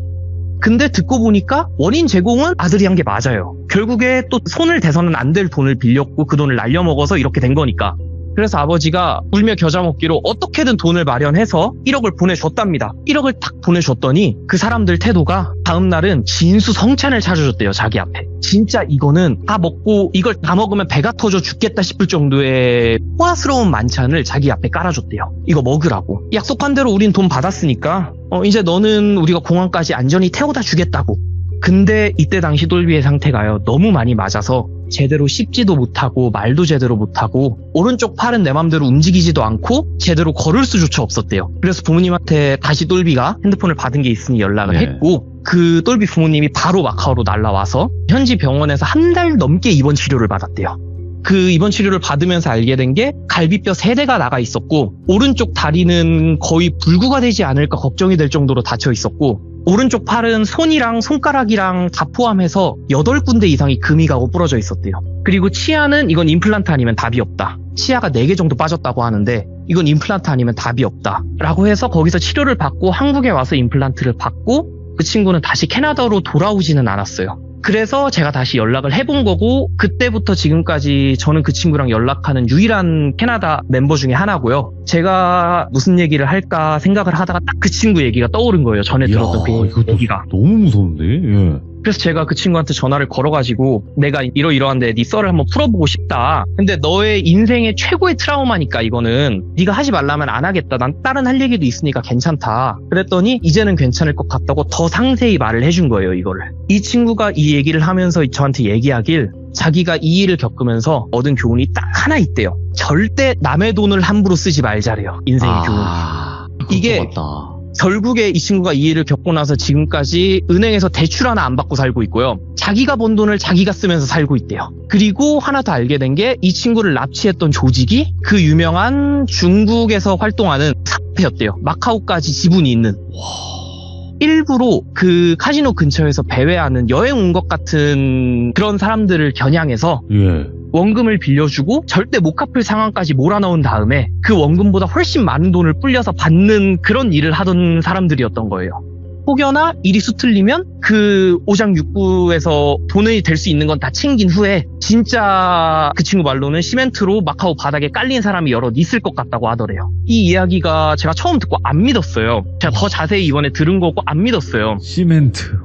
근데 듣고 보니까 원인 제공은 아들이 한 게 맞아요. 결국에 또 손을 대서는 안 될 돈을 빌렸고 그 돈을 날려먹어서 이렇게 된 거니까. 그래서 아버지가 울며 겨자 먹기로 어떻게든 돈을 마련해서 1억을 보내줬답니다. 1억을 딱 보내줬더니 그 사람들 태도가 다음 날은 진수성찬을 차려줬대요. 자기 앞에. 진짜 이거는 다 먹고 이걸 다 먹으면 배가 터져 죽겠다 싶을 정도의 호화스러운 만찬을 자기 앞에 깔아줬대요. 이거 먹으라고. 약속한 대로 우린 돈 받았으니까 이제 너는 우리가 공항까지 안전히 태워다 주겠다고. 근데 이때 당시 똘비의 상태가요. 너무 많이 맞아서 제대로 씹지도 못하고 말도 제대로 못하고 오른쪽 팔은 내 맘대로 움직이지도 않고 제대로 걸을 수조차 없었대요. 그래서 부모님한테 다시 똘비가 핸드폰을 받은 게 있으니 연락을 네. 했고 그 똘비 부모님이 바로 마카오로 날라와서 현지 병원에서 한 달 넘게 입원 치료를 받았대요. 그 입원 치료를 받으면서 알게 된 게 갈비뼈 3대가 나가 있었고 오른쪽 다리는 거의 불구가 되지 않을까 걱정이 될 정도로 다쳐 있었고 오른쪽 팔은 손이랑 손가락이랑 다 포함해서 8군데 이상이 금이 가고 부러져 있었대요. 그리고 치아는 이건 임플란트 아니면 답이 없다. 치아가 4개 정도 빠졌다고 하는데 이건 임플란트 아니면 답이 없다. 라고 해서 거기서 치료를 받고 한국에 와서 임플란트를 받고 그 친구는 다시 캐나다로 돌아오지는 않았어요. 그래서 제가 다시 연락을 해본 거고, 그때부터 지금까지 저는 그 친구랑 연락하는 유일한 캐나다 멤버 중에 하나고요. 제가 무슨 얘기를 할까 생각을 하다가 딱 그 친구 얘기가 떠오른 거예요. 전에 들었던 그 이것도 얘기가. 너무 무서운데? 예. 그래서 제가 그 친구한테 전화를 걸어가지고 내가 이러이러한데 네 썰을 한번 풀어보고 싶다. 근데 너의 인생의 최고의 트라우마니까 이거는 네가 하지 말라면 안 하겠다. 난 다른 할 얘기도 있으니까 괜찮다. 그랬더니 이제는 괜찮을 것 같다고 더 상세히 말을 해준 거예요, 이거를. 이 친구가 이 얘기를 하면서 저한테 얘기하길 자기가 이 일을 겪으면서 얻은 교훈이 딱 하나 있대요. 절대 남의 돈을 함부로 쓰지 말자래요. 인생의 교훈. 이게 맞다. 결국에 이 친구가 이 일을 겪고 나서 지금까지 은행에서 대출 하나 안 받고 살고 있고요. 자기가 번 돈을 자기가 쓰면서 살고 있대요. 그리고 하나 더 알게 된 게 이 친구를 납치했던 조직이 그 유명한 중국에서 활동하는 사업회였대요. 마카오까지 지분이 있는. 일부러 그 카지노 근처에서 배회하는 여행 온 것 같은 그런 사람들을 겨냥해서 예. 원금을 빌려주고 절대 못 갚을 상황까지 몰아넣은 다음에 그 원금보다 훨씬 많은 돈을 불려서 받는 그런 일을 하던 사람들이었던 거예요. 혹여나 일이 수틀리면 그 오장육부에서 돈이 될 수 있는 건 다 챙긴 후에 진짜 그 친구 말로는 시멘트로 마카오 바닥에 깔린 사람이 여럿 있을 것 같다고 하더래요. 이 이야기가 제가 처음 듣고 안 믿었어요. 제가 더 자세히 이번에 들은 거고 안 믿었어요. 시멘트.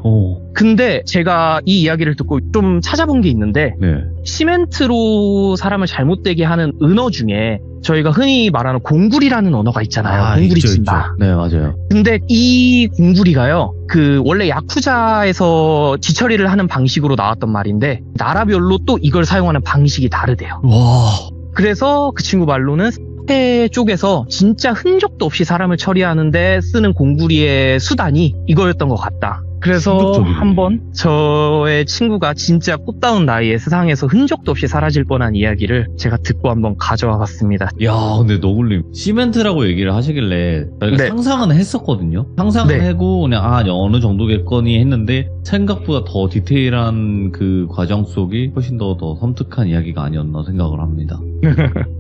근데 제가 이 이야기를 듣고 좀 찾아본 게 있는데 네. 시멘트로 사람을 잘못되게 하는 은어 중에 저희가 흔히 말하는 공구리라는 언어가 있잖아요. 공구리 있죠, 친다. 있죠. 네, 맞아요. 근데 이 공구리가요, 그 원래 야쿠자에서 지처리를 하는 방식으로 나왔던 말인데 나라별로 또 이걸 사용하는 방식이 다르대요. 와. 그래서 그 친구 말로는 해 쪽에서 진짜 흔적도 없이 사람을 처리하는데 쓰는 공구리의 수단이 이거였던 것 같다. 그래서 충격적이네. 한번 저의 친구가 진짜 꽃다운 나이에 세상에서 흔적도 없이 사라질 뻔한 이야기를 제가 듣고 한번 가져와 봤습니다. 야, 근데 너굴님 시멘트라고 얘기를 하시길래 저희가 네. 상상은 했었거든요. 상상을 네. 하고 그냥 어느 정도겠거니 했는데 생각보다 더 디테일한 그 과정 속이 훨씬 더 섬뜩한 이야기가 아니었나 생각을 합니다.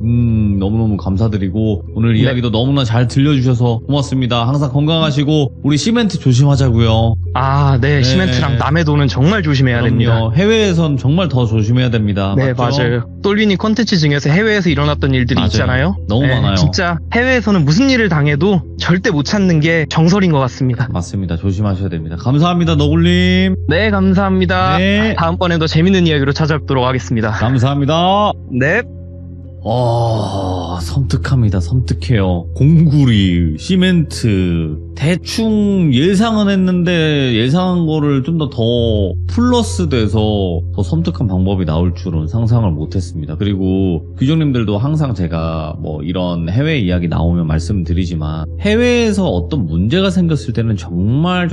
너무너무 감사드리고 오늘 네. 이야기도 너무나 잘 들려주셔서 고맙습니다. 항상 건강하시고 우리 시멘트 조심하자고요. 네. 네. 시멘트랑 남의 돈은 정말 조심해야 됩니다. 그럼요. 해외에선 정말 더 조심해야 됩니다. 네, 맞죠? 맞아요. 똘비니 콘텐츠 중에서 해외에서 일어났던 일들이 맞아요. 있잖아요. 너무 네, 많아요. 진짜 해외에서는 무슨 일을 당해도 절대 못 찾는 게 정설인 것 같습니다. 맞습니다. 조심하셔야 됩니다. 감사합니다. 너굴님. 네, 감사합니다. 네. 다음번에도 재밌는 이야기로 찾아뵙도록 하겠습니다. 감사합니다. 네. 섬뜩합니다. 섬뜩해요. 공구리, 시멘트, 대충 예상은 했는데 예상한 거를 좀 더 플러스 돼서 더 섬뜩한 방법이 나올 줄은 상상을 못했습니다. 그리고 규정님들도 항상 제가 뭐 이런 해외 이야기 나오면 말씀드리지만 해외에서 어떤 문제가 생겼을 때는 정말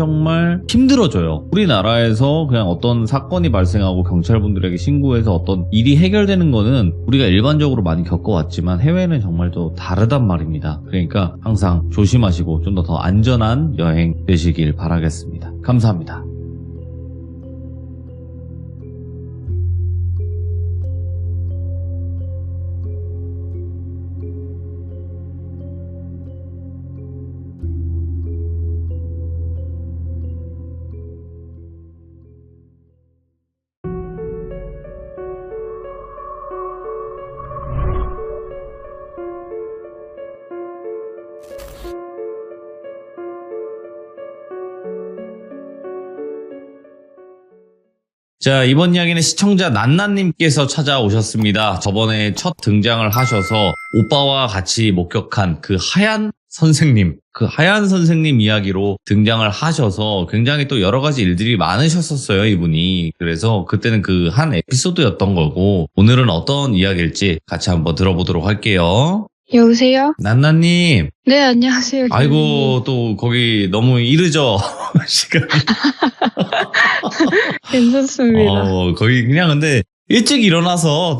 힘들어져요. 우리나라에서 그냥 어떤 사건이 발생하고 경찰분들에게 신고해서 어떤 일이 해결되는 거는 우리가 일반적으로 많이 겪어왔지만 해외는 정말 또 다르단 말입니다. 그러니까 항상 조심하시고 좀 더 안전한 여행 되시길 바라겠습니다. 감사합니다. 자, 이번 이야기는 시청자 난나님께서 찾아오셨습니다. 저번에 첫 등장을 하셔서 오빠와 같이 목격한 그 하얀 선생님 이야기로 등장을 하셔서 굉장히 또 여러 가지 일들이 많으셨었어요, 이분이. 그래서 그때는 그 한 에피소드였던 거고, 오늘은 어떤 이야기일지 같이 한번 들어보도록 할게요. 여보세요? 난나님, 네, 안녕하세요. 아이고, 또 거기 너무 이르죠? 시간이. 괜찮습니다. 거의 그냥 근데 일찍 일어나서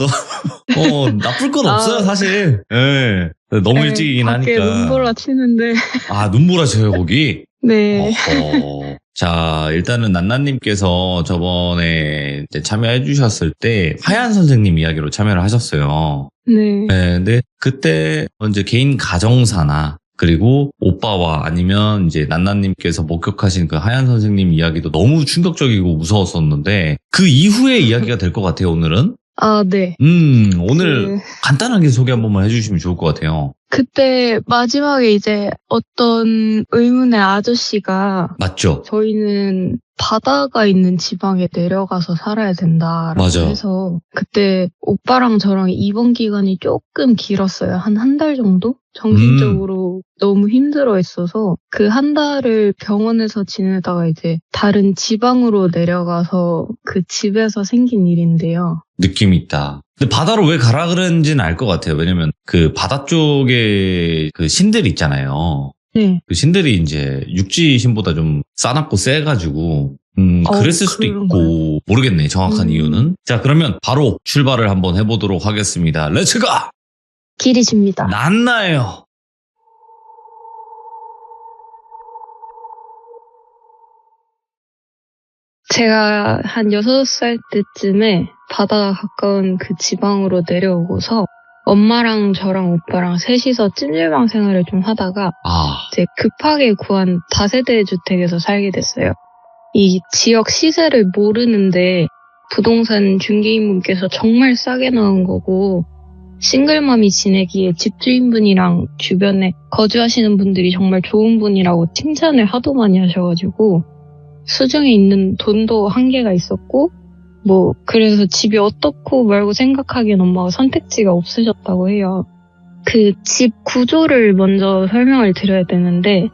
나쁠 건 없어요, 사실. 예. 너무 일찍이긴 밖에 하니까. 눈보라 치는데. 눈보라쳐요, 거기? 네. 자, 일단은 난나님께서 저번에 이제 참여해 주셨을 때 하얀 선생님 이야기로 참여를 하셨어요. 네. 네, 근데 그때 이제 개인 가정사나 그리고 오빠와 아니면 이제 난나님께서 목격하신 그 하얀 선생님 이야기도 너무 충격적이고 무서웠었는데 그 이후의 이야기가 될 것 같아요, 오늘은. 아, 네. 오늘 간단하게 소개 한 번만 해주시면 좋을 것 같아요. 그때 마지막에 이제 어떤 의문의 아저씨가 맞죠? 저희는 바다가 있는 지방에 내려가서 살아야 된다라고 맞아. 해서 그때 오빠랑 저랑 입원 기간이 조금 길었어요. 한 달 정도? 정신적으로 너무 힘들어 했어서 그 한 달을 병원에서 지내다가 이제 다른 지방으로 내려가서 그 집에서 생긴 일인데요. 느낌이 있다. 근데 바다로 왜 가라 그랬는지는 알 것 같아요. 왜냐면 그 바다 쪽에 그 신들 있잖아요. 네. 그 신들이 이제 육지 신보다 좀 싸납고 세가지고 그랬을 수도 그런가요? 있고 모르겠네, 정확한 이유는. 자, 그러면 바로 출발을 한번 해보도록 하겠습니다. 렛츠고! 길이 집니다. 난나예요. 제가 한 6살 때쯤에 바다가 가까운 그 지방으로 내려오고서 엄마랑 저랑 오빠랑 셋이서 찜질방 생활을 좀 하다가 이제 급하게 구한 다세대 주택에서 살게 됐어요. 이 지역 시세를 모르는데 부동산 중개인분께서 정말 싸게 나온 거고 싱글맘이 지내기에 집주인분이랑 주변에 거주하시는 분들이 정말 좋은 분이라고 칭찬을 하도 많이 하셔가지고 수중에 있는 돈도 한계가 있었고 그래서 집이 어떻고 말고 생각하기엔 엄마가 선택지가 없으셨다고 해요. 그 집 구조를 먼저 설명을 드려야 되는데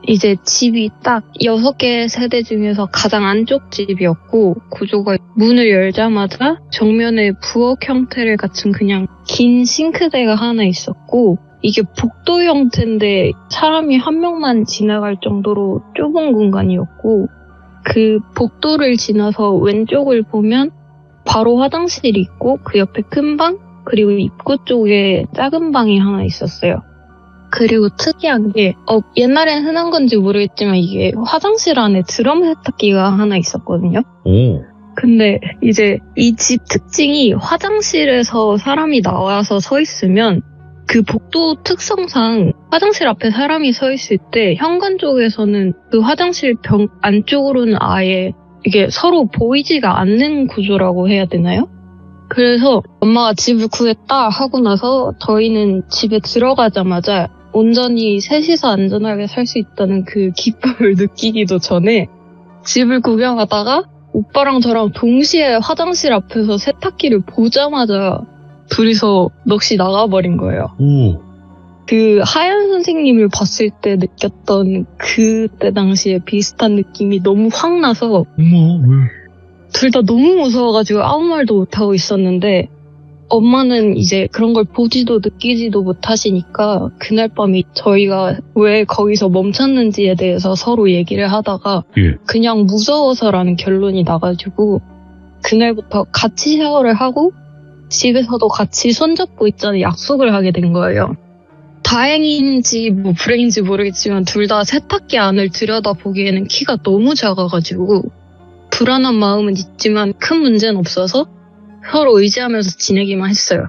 이제 집이 딱 6개 세대 중에서 가장 안쪽 집이었고 구조가 문을 열자마자 정면에 부엌 형태를 갖춘 그냥 긴 싱크대가 하나 있었고 이게 복도 형태인데 사람이 한 명만 지나갈 정도로 좁은 공간이었고 그 복도를 지나서 왼쪽을 보면 바로 화장실이 있고 그 옆에 큰 방 그리고 입구 쪽에 작은 방이 하나 있었어요. 그리고 특이한 게 옛날엔 흔한 건지 모르겠지만 이게 화장실 안에 드럼 세탁기가 하나 있었거든요. 근데 이제 이 집 특징이 화장실에서 사람이 나와서 서 있으면 그 복도 특성상 화장실 앞에 사람이 서 있을 때 현관 쪽에서는 그 화장실 벽 안쪽으로는 아예 이게 서로 보이지가 않는 구조라고 해야 되나요? 그래서 엄마가 집을 구했다 하고 나서 저희는 집에 들어가자마자 온전히 셋이서 안전하게 살 수 있다는 그 기쁨을 느끼기도 전에 집을 구경하다가 오빠랑 저랑 동시에 화장실 앞에서 세탁기를 보자마자 둘이서 넋이 나가버린 거예요. 그 하얀 선생님을 봤을 때 느꼈던 그때 당시에 비슷한 느낌이 너무 확 나서 둘 다 너무 무서워가지고 아무 말도 못하고 있었는데 엄마는 이제 그런 걸 보지도 느끼지도 못하시니까 그날 밤에 저희가 왜 거기서 멈췄는지에 대해서 서로 얘기를 하다가 그냥 무서워서라는 결론이 나가지고 그날부터 같이 샤워를 하고 집에서도 같이 손잡고 있자는 약속을 하게 된 거예요. 다행인지 불행인지 모르겠지만 둘 다 세탁기 안을 들여다보기에는 키가 너무 작아가지고 불안한 마음은 있지만 큰 문제는 없어서 서로 의지하면서 지내기만 했어요.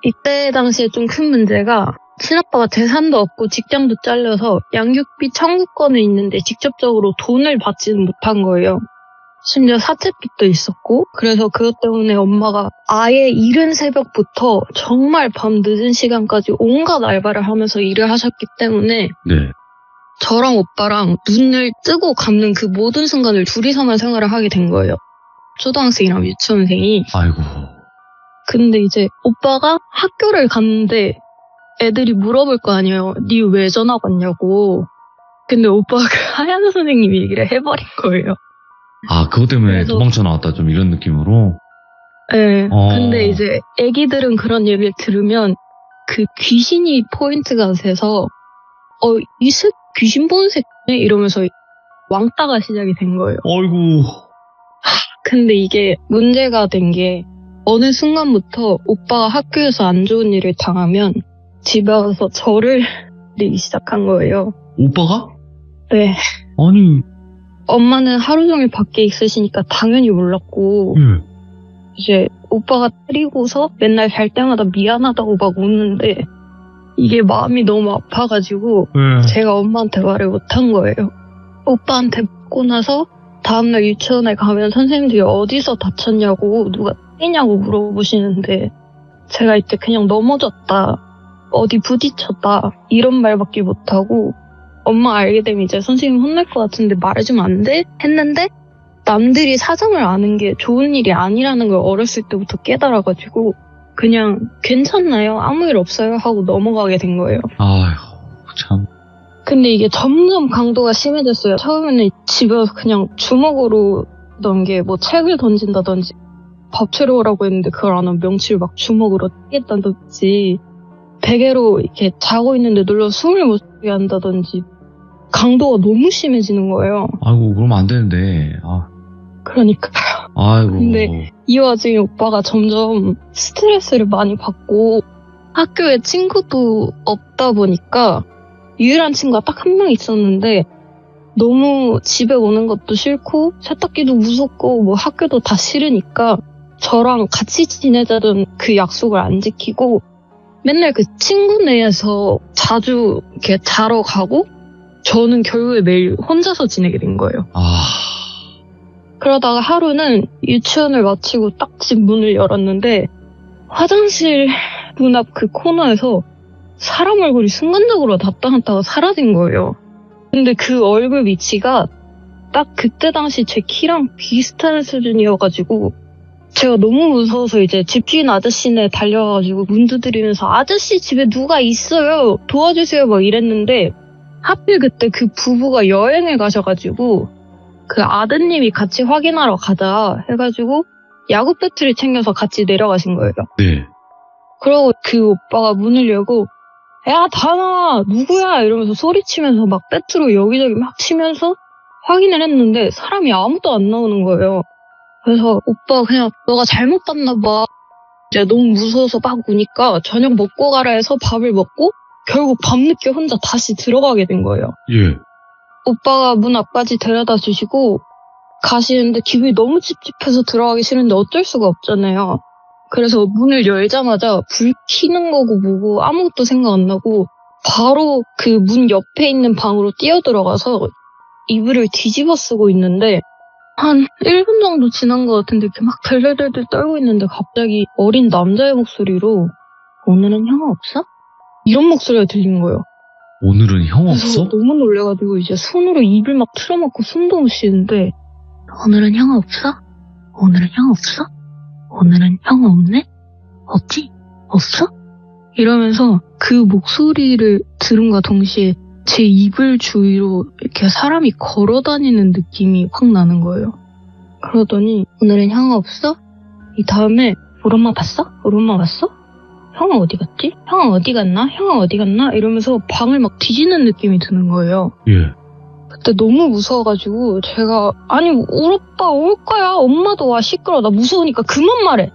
이때 당시에 좀 큰 문제가 친아빠가 재산도 없고 직장도 잘려서 양육비 청구권은 있는데 직접적으로 돈을 받지는 못한 거예요. 심지어 사채빚도 있었고 그래서 그것 때문에 엄마가 아예 이른 새벽부터 정말 밤 늦은 시간까지 온갖 알바를 하면서 일을 하셨기 때문에 저랑 오빠랑 눈을 뜨고 감는 그 모든 순간을 둘이서만 생활을 하게 된 거예요. 초등학생이랑 유치원생이. 아이고. 근데 이제 오빠가 학교를 갔는데 애들이 물어볼 거 아니에요. 니 왜 전학 왔냐고. 근데 오빠가 그 하얀 선생님 얘기를 해버린 거예요. 그것 때문에 도망쳐 나왔다 좀 이런 느낌으로? 네. 근데 이제 애기들은 그런 얘기를 들으면 그 귀신이 포인트가 돼서 이 새 귀신 보는 새끼네 이러면서 왕따가 시작이 된 거예요. 어이구. 근데 이게 문제가 된 게 어느 순간부터 오빠가 학교에서 안 좋은 일을 당하면 집에 와서 저를 때리기 시작한 거예요. 오빠가? 네. 아니. 엄마는 하루 종일 밖에 있으시니까 당연히 몰랐고 이제 오빠가 때리고서 맨날 잘 때마다 미안하다고 막 우는데 이게 마음이 너무 아파가지고 제가 엄마한테 말을 못한 거예요. 오빠한테 묻고 나서 다음날 유치원에 가면 선생님들이 어디서 다쳤냐고 누가 때리냐고 물어보시는데 제가 이때 그냥 넘어졌다, 어디 부딪혔다 이런 말밖에 못하고 엄마 알게 되면 이제 선생님 혼날 것 같은데 말해주면 안 돼? 했는데 남들이 사정을 아는 게 좋은 일이 아니라는 걸 어렸을 때부터 깨달아가지고 그냥 괜찮나요? 아무 일 없어요? 하고 넘어가게 된 거예요. 아휴, 참. 근데 이게 점점 강도가 심해졌어요. 처음에는 집에서 그냥 주먹으로 던 게 뭐 책을 던진다든지 밥 채러 오라고 했는데 그걸 안 하면 명치를 막 주먹으로 떼겠다든지 베개로 이렇게 자고 있는데 눌러 숨을 못 쉬게 한다든지 강도가 너무 심해지는 거예요. 아이고, 그러면 안 되는데. 그러니까 아이고. 근데 이 와중에 오빠가 점점 스트레스를 많이 받고 학교에 친구도 없다 보니까 유일한 친구가 딱 한 명 있었는데 너무 집에 오는 것도 싫고 세탁기도 무섭고 뭐 학교도 다 싫으니까 저랑 같이 지내자던 그 약속을 안 지키고 맨날 그 친구 내에서 자주 이렇게 자러 가고 저는 결국에 매일 혼자서 지내게 된 거예요. 그러다가 하루는 유치원을 마치고 딱 집 문을 열었는데 화장실 문 앞 그 코너에서 사람 얼굴이 순간적으로 나타났다가 사라진 거예요. 근데 그 얼굴 위치가 딱 그때 당시 제 키랑 비슷한 수준이어가지고 제가 너무 무서워서 이제 집주인 아저씨네 달려가지고 문 두드리면서 아저씨 집에 누가 있어요 도와주세요 막 이랬는데 하필 그때 그 부부가 여행을 가셔가지고 그 아드님이 같이 확인하러 가자 해가지고 야구 배트를 챙겨서 같이 내려가신 거예요. 네. 그러고 그 오빠가 문을 열고 야 다나 누구야 이러면서 소리치면서 막 배트로 여기저기 막 치면서 확인을 했는데 사람이 아무도 안 나오는 거예요. 그래서 오빠가 그냥 너가 잘못 봤나 봐. 이제 너무 무서워서 막 우니까 저녁 먹고 가라 해서 밥을 먹고 결국 밤늦게 혼자 다시 들어가게 된 거예요. 예. 오빠가 문 앞까지 데려다 주시고 가시는데 기분이 너무 찝찝해서 들어가기 싫은데 어쩔 수가 없잖아요. 그래서 문을 열자마자 불 켜는 거고 뭐고 아무것도 생각 안 나고 바로 그 문 옆에 있는 방으로 뛰어들어가서 이불을 뒤집어 쓰고 있는데 한 1분 정도 지난 것 같은데 이렇게 막 덜덜덜덜 떨고 있는데 갑자기 어린 남자의 목소리로 오늘은 형아 없어? 이런 목소리가 들린 거예요. 오늘은 형 그래서 없어? 너무 놀래가지고 이제 손으로 입을 막 틀어막고 숨도 못 쉬는데 오늘은 형아 없어? 오늘은 형 없어? 오늘은 형 없네? 없지? 없어? 이러면서 그 목소리를 들음과 동시에 제 이불 주위로 이렇게 사람이 걸어다니는 느낌이 확 나는 거예요. 그러더니 오늘은 형아 없어? 이 다음에 우리 엄마 봤어? 우리 엄마 봤어? 형아 어디 갔지? 형아 어디 갔나? 형아 어디 갔나? 이러면서 방을 막 뒤지는 느낌이 드는 거예요. 예. 그때 너무 무서워가지고 제가 아니 우리 오빠 올 거야. 엄마도 와. 시끄러워. 나 무서우니까 그만 말해.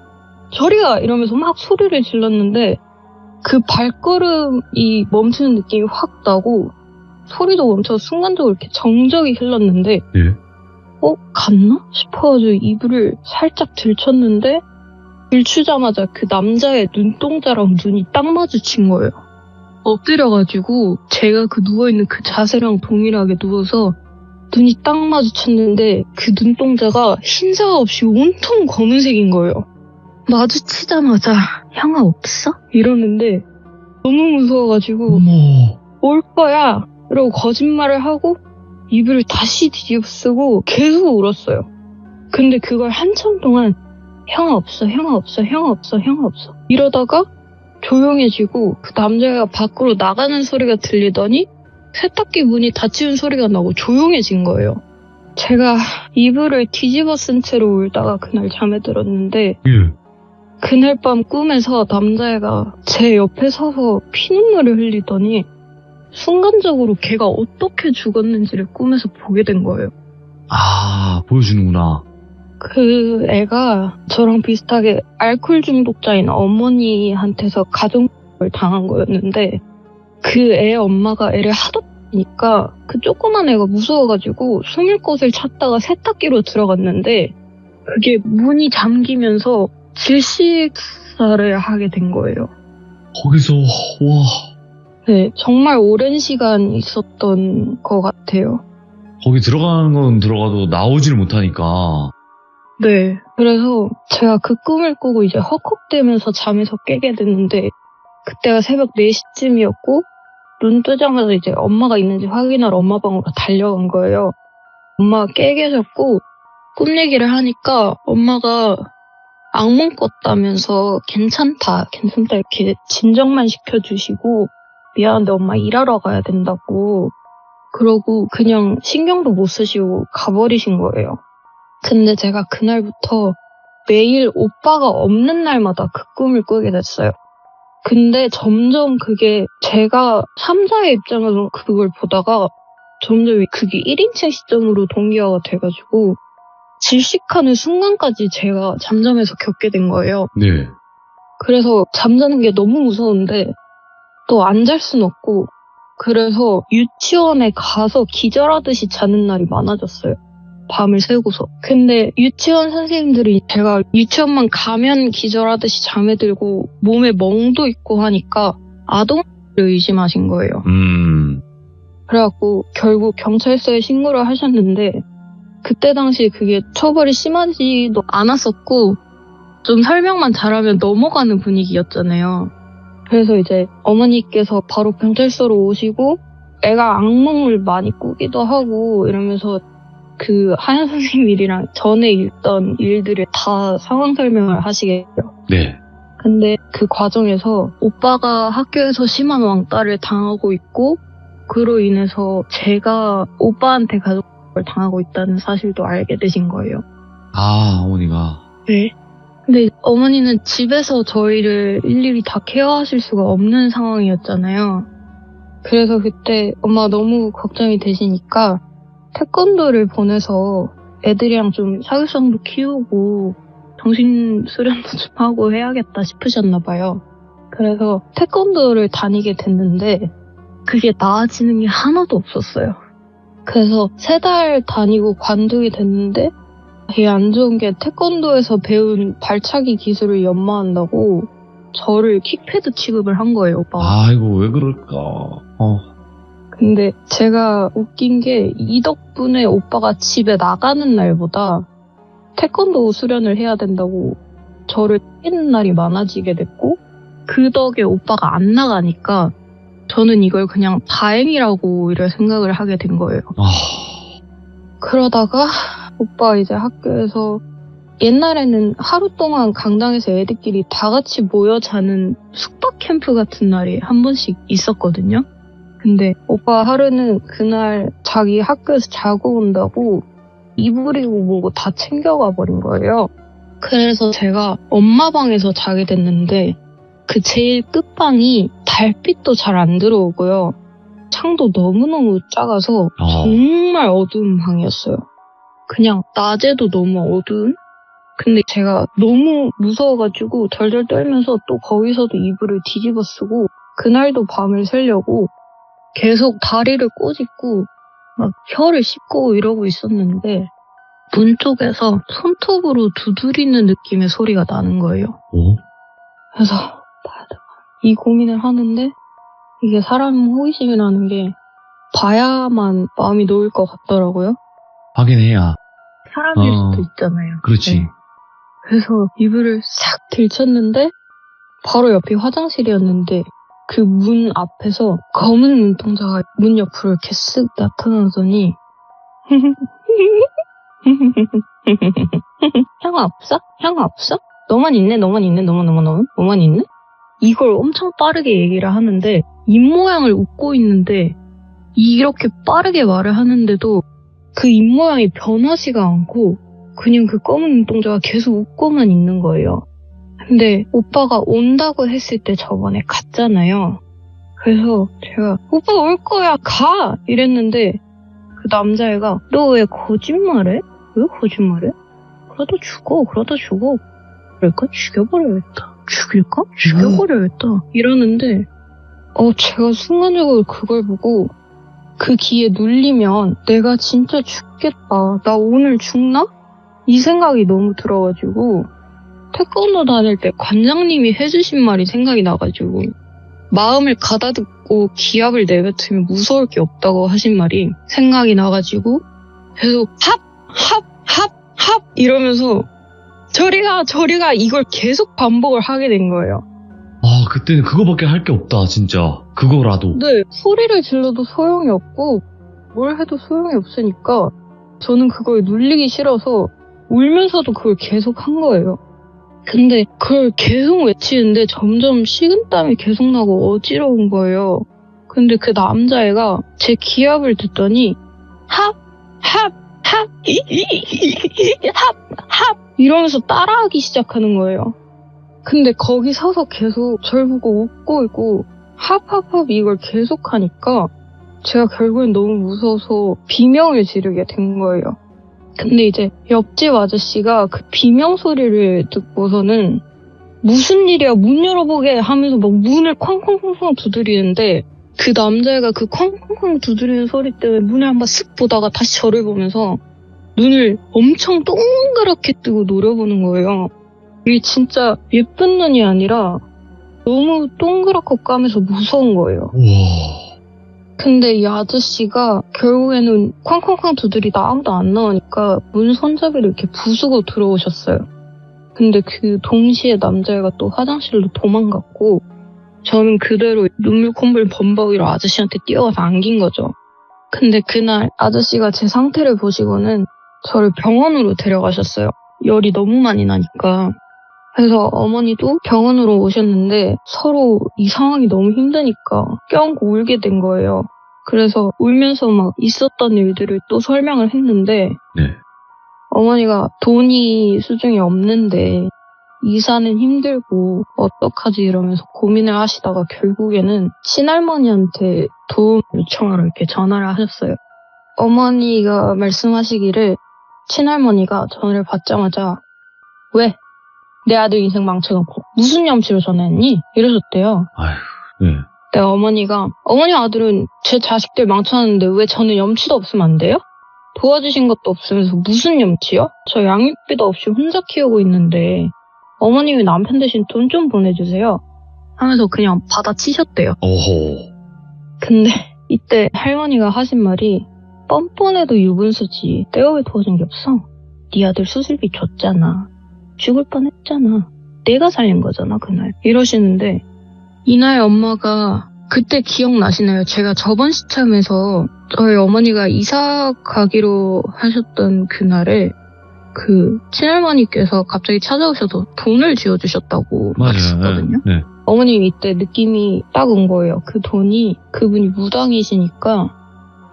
저리 가. 이러면서 막 소리를 질렀는데 그 발걸음이 멈추는 느낌이 확 나고 소리도 멈춰서 순간적으로 이렇게 정적이 흘렀는데 예. 갔나? 싶어가지고 이불을 살짝 들쳤는데 들추자마자 그 남자의 눈동자랑 눈이 딱 마주친 거예요. 엎드려가지고 제가 그 누워있는 그 자세랑 동일하게 누워서 눈이 딱 마주쳤는데 그 눈동자가 흰자 없이 온통 검은색인 거예요. 마주치자마자 형아 없어? 이러는데 너무 무서워가지고 어머. 올 거야 이러고 거짓말을 하고 이불을 다시 뒤집어 쓰고 계속 울었어요. 근데 그걸 한참 동안 형아 없어 형아 없어 형아 없어 형아 없어 이러다가 조용해지고 그 남자가 밖으로 나가는 소리가 들리더니 세탁기 문이 닫히는 소리가 나고 조용해진 거예요. 제가 이불을 뒤집어 쓴 채로 울다가 그날 잠에 들었는데 예. 그날 밤 꿈에서 남자애가 제 옆에 서서 피눈물을 흘리더니 순간적으로 걔가 어떻게 죽었는지를 꿈에서 보게 된 거예요. 보여주는구나. 그 애가 저랑 비슷하게 알코올 중독자인 어머니한테서 가정을 당한 거였는데 그 애 엄마가 애를 하도 니까 그 조그만 애가 무서워가지고 숨을 곳을 찾다가 세탁기로 들어갔는데 그게 문이 잠기면서 질식사를 하게 된 거예요. 거기서, 와. 네, 정말 오랜 시간 있었던 것 같아요. 거기 들어가는 건 들어가도 나오지를 못하니까. 네, 그래서 제가 그 꿈을 꾸고 이제 헉헉대면서 잠에서 깨게 됐는데 그때가 새벽 4시쯤이었고 눈 뜨자마자 이제 엄마가 있는지 확인하러 엄마 방으로 달려간 거예요. 엄마가 깨 계셨고 꿈 얘기를 하니까 엄마가 악몽 꿨다면서 괜찮다 이렇게 진정만 시켜주시고 미안한데 엄마 일하러 가야 된다고 그러고 그냥 신경도 못 쓰시고 가버리신 거예요. 근데 제가 그날부터 매일 오빠가 없는 날마다 그 꿈을 꾸게 됐어요. 근데 점점 그게 제가 3자의 입장에서 그걸 보다가 점점 그게 1인칭 시점으로 동기화가 돼가지고 질식하는 순간까지 제가 잠잠해서 겪게 된 거예요. 네. 그래서 잠자는 게 너무 무서운데 또 안 잘 순 없고 그래서 유치원에 가서 기절하듯이 자는 날이 많아졌어요. 밤을 새고서. 근데 유치원 선생님들이 제가 유치원만 가면 기절하듯이 잠에 들고 몸에 멍도 있고 하니까 아동을 의심하신 거예요. 그래갖고 결국 경찰서에 신고를 하셨는데 그때 당시 그게 처벌이 심하지도 않았었고 좀 설명만 잘하면 넘어가는 분위기였잖아요. 그래서 이제 어머니께서 바로 경찰서로 오시고 애가 악몽을 많이 꾸기도 하고 이러면서 그 하연 선생님 일이랑 전에 있던 일들을 다 상황 설명을 하시겠죠. 네. 근데 그 과정에서 오빠가 학교에서 심한 왕따를 당하고 있고 그로 인해서 제가 오빠한테 가족을 당하고 있다는 사실도 알게 되신 거예요. 아, 어머니가. 네. 근데 어머니는 집에서 저희를 일일이 다 케어하실 수가 없는 상황이었잖아요. 그래서 그때 엄마가 너무 걱정이 되시니까 태권도를 보내서 애들이랑 좀 사교성도 키우고 정신 수련도 좀 하고 해야겠다 싶으셨나 봐요. 그래서 태권도를 다니게 됐는데 그게 나아지는 게 하나도 없었어요. 그래서 3달 다니고 관두게 됐는데 되게 안 좋은 게 태권도에서 배운 발차기 기술을 연마한다고 저를 킥패드 취급을 한 거예요, 오빠가. 아이고, 왜 그럴까. 근데 제가 웃긴 게 이 덕분에 오빠가 집에 나가는 날보다 태권도 수련을 해야 된다고 저를 때리는 날이 많아지게 됐고 그 덕에 오빠가 안 나가니까 저는 이걸 그냥 다행이라고 이럴 생각을 하게 된 거예요. 그러다가 오빠 이제 학교에서 옛날에는 하루 동안 강당에서 애들끼리 다 같이 모여 자는 숙박 캠프 같은 날이 한 번씩 있었거든요. 근데 오빠 하루는 그날 자기 학교에서 자고 온다고 이불이고 뭐고 다 챙겨가 버린 거예요. 그래서 제가 엄마 방에서 자게 됐는데 그 제일 끝방이 달빛도 잘 안 들어오고요. 창도 너무너무 작아서 정말 어두운 방이었어요. 그냥 낮에도 너무 어두운? 근데 제가 너무 무서워가지고 덜덜 떨면서 또 거기서도 이불을 뒤집어 쓰고 그날도 밤을 새려고 계속 다리를 꼬집고 막 혀를 씹고 이러고 있었는데 문 쪽에서 손톱으로 두드리는 느낌의 소리가 나는 거예요. 그래서 이 고민을 하는데 이게 사람 호기심이라는 게 봐야만 마음이 놓일 것 같더라고요. 확인해야. 사람일 수도 있잖아요. 그렇지. 네. 그래서 이불을 싹 들쳤는데 바로 옆이 화장실이었는데 그 문 앞에서 검은 눈동자가 문 옆으로 이렇게 쓱 나타나더니 향아 없어? 향아 없어? 너만 있네? 너만 있네? 이걸 엄청 빠르게 얘기를 하는데 입모양을 웃고 있는데 이렇게 빠르게 말을 하는데도 그 입모양이 변하지가 않고 그냥 그 검은 눈동자가 계속 웃고만 있는 거예요. 근데 오빠가 온다고 했을 때 저번에 갔잖아요. 그래서 제가 오빠 올 거야 가! 이랬는데 그 남자애가 너 왜 거짓말해? 왜 거짓말해? 그러다 죽어. 그럴까? 죽여버려야겠다. 죽일까? 죽여버려야겠다. 이러는데 제가 순간적으로 그걸 보고 그 기에 눌리면 내가 진짜 죽겠다. 나 오늘 죽나? 이 생각이 너무 들어가지고 태권도 다닐 때 관장님이 해주신 말이 생각이 나가지고 마음을 가다듬고 기합을 내뱉으면 무서울 게 없다고 하신 말이 생각이 나가지고 계속 합 이러면서 저리가 이걸 계속 반복을 하게 된 거예요. 아, 그때는 그거밖에 할 게 없다, 진짜. 그거라도. 네, 소리를 질러도 소용이 없고 뭘 해도 소용이 없으니까 저는 그거에 눌리기 싫어서 울면서도 그걸 계속 한 거예요. 근데 그걸 계속 외치는데 점점 식은땀이 계속 나고 어지러운 거예요. 근데 그 남자애가 제 기합을 듣더니 합 이러면서 따라하기 시작하는 거예요. 근데 거기 서서 계속 절 보고 웃고 있고 합 이걸 계속 하니까 제가 결국엔 너무 무서워서 비명을 지르게 된 거예요. 근데 이제 옆집 아저씨가 그 비명 소리를 듣고서는 무슨 일이야 문 열어보게 하면서 막 문을 쾅쾅쾅쾅 두드리는데 그 남자애가 그 쾅쾅쾅 두드리는 소리 때문에 문을 한번 쓱 보다가 다시 저를 보면서 눈을 엄청 동그랗게 뜨고 노려보는 거예요. 이게 진짜 예쁜 눈이 아니라 너무 동그랗고 까매서 무서운 거예요. 우와. 근데 이 아저씨가 결국에는 쾅쾅쾅 두드리다 아무도 안 나오니까 문 손잡이를 이렇게 부수고 들어오셨어요. 근데 그 동시에 남자애가 또 화장실로 도망갔고 저는 그대로 눈물 콧물 범벅이로 아저씨한테 뛰어가서 안긴 거죠. 근데 그날 아저씨가 제 상태를 보시고는 저를 병원으로 데려가셨어요. 열이 너무 많이 나니까. 그래서 어머니도 병원으로 오셨는데 서로 이 상황이 너무 힘드니까 껴안고 울게 된 거예요. 그래서 울면서 막 있었던 일들을 또 설명을 했는데 네. 어머니가 돈이 수중에 없는데 이사는 힘들고 어떡하지 이러면서 고민을 하시다가 결국에는 친할머니한테 도움 요청하러 이렇게 전화를 하셨어요. 어머니가 말씀하시기를 친할머니가 전화를 받자마자 왜? 내 아들 인생 망쳐놓고 무슨 염치로 전화했니? 이러셨대요. 아휴, 네. 근데 어머니 아들은 제 자식들 망쳐놨는데 왜 저는 염치도 없으면 안 돼요? 도와주신 것도 없으면서 무슨 염치요? 저 양육비도 없이 혼자 키우고 있는데 어머님이 남편 대신 돈 좀 보내주세요 하면서 그냥 받아치셨대요. 오호. 근데 이때 할머니가 하신 말이 뻔뻔해도 유분수지 내가 왜 도와준 게 없어? 네 아들 수술비 줬잖아. 죽을 뻔했잖아. 내가 살린 거잖아 그날. 이러시는데 이날 엄마가 그때 기억나시나요? 제가 저번 시참에서 저희 어머니가 이사 가기로 하셨던 그날에 그 친할머니께서 갑자기 찾아오셔서 돈을 지어주셨다고 말했었거든요. 네. 어머님이 이때 느낌이 딱 온 거예요. 그 돈이 그분이 무당이시니까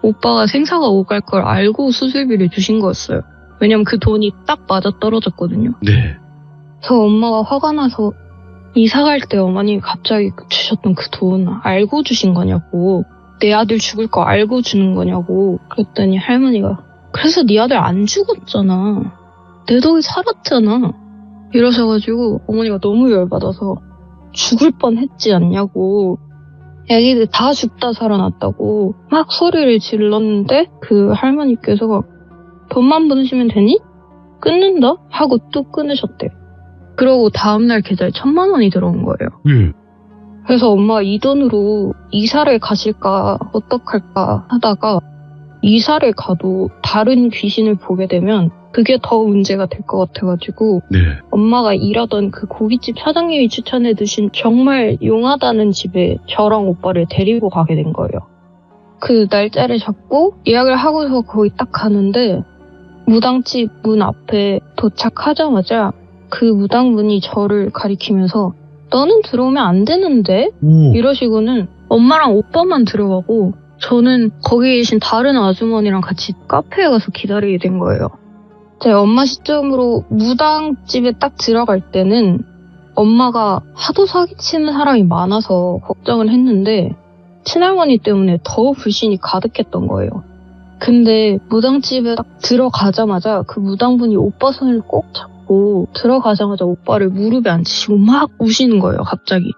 오빠가 생사가 오갈 걸 알고 수술비를 주신 거였어요. 왜냐면 그 돈이 딱 맞아 떨어졌거든요. 네. 그래서 엄마가 화가 나서 이사 갈 때 어머님이 갑자기 주셨던 그 돈 알고 주신 거냐고, 내 아들 죽을 거 알고 주는 거냐고 그랬더니 할머니가 그래서 네 아들 안 죽었잖아. 내 덕에 살았잖아. 이러셔가지고 어머니가 너무 열받아서 죽을 뻔했지 않냐고, 애기들 다 죽다 살아났다고 막 소리를 질렀는데 그 할머니께서 돈만 보내시면 되니? 끊는다? 하고 뚝 끊으셨대요. 그러고 다음날 계좌에 1,000만 원이 들어온 거예요. 예. 그래서 엄마가 이 돈으로 이사를 가실까 어떡할까 하다가 이사를 가도 다른 귀신을 보게 되면 그게 더 문제가 될 것 같아가지고 네. 엄마가 일하던 그 고깃집 사장님이 추천해 주신 정말 용하다는 집에 저랑 오빠를 데리고 가게 된 거예요. 그 날짜를 잡고 예약을 하고서 거기 딱 가는데 무당집 문 앞에 도착하자마자 그 무당분이 저를 가리키면서 너는 들어오면 안 되는데? 이러시고는 엄마랑 오빠만 들어가고 저는 거기 계신 다른 아주머니랑 같이 카페에 가서 기다리게 된 거예요. 제 엄마 시점으로 무당집에 딱 들어갈 때는 엄마가 하도 사기치는 사람이 많아서 걱정을 했는데 친할머니 때문에 더 불신이 가득했던 거예요. 근데 무당집에 딱 들어가자마자 그 무당분이 오빠 손을 꼭 잡고 들어가자마자 오빠를 무릎에 앉히시고 막 우시는 거예요. 갑자기.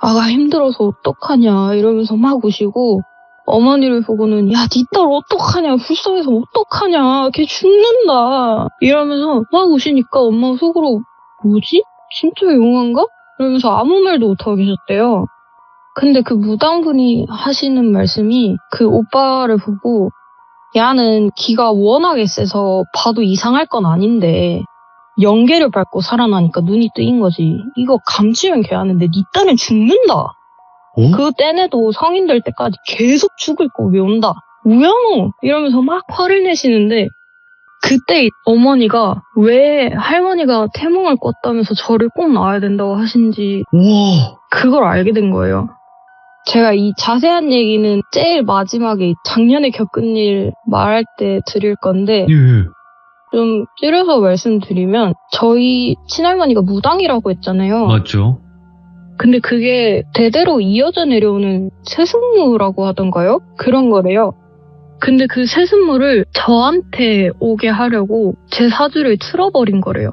아가 힘들어서 어떡하냐 이러면서 막 우시고 어머니를 보고는 야, 니 딸 어떡하냐, 불쌍해서 어떡하냐, 걔 죽는다 이러면서 막 우시니까 엄마가 속으로 뭐지? 진짜 용한가? 이러면서 아무 말도 못하고 계셨대요. 근데 그 무당분이 하시는 말씀이 그 오빠를 보고 야는 기가 워낙에 세서 봐도 이상할 건 아닌데 연계를 밟고 살아나니까 눈이 뜨인 거지. 이거 감추면 개하는데 니 딴은 죽는다. 어? 그 떼내도 성인 될 때까지 계속 죽을 거 왜 온다. 우야노 이러면서 막 화를 내시는데 그때 어머니가 왜 할머니가 태몽을 꿨다면서 저를 꼭 나와야 된다고 하신지 우와. 그걸 알게 된 거예요. 제가 이 자세한 얘기는 제일 마지막에 작년에 겪은 일 말할 때 드릴 건데 예. 좀 줄여서 말씀드리면 저희 친할머니가 무당이라고 했잖아요. 맞죠? 근데 그게 대대로 이어져 내려오는 세습무라고 하던가요? 그런 거래요. 근데 그 세습무를 저한테 오게 하려고 제 사주를 틀어버린 거래요.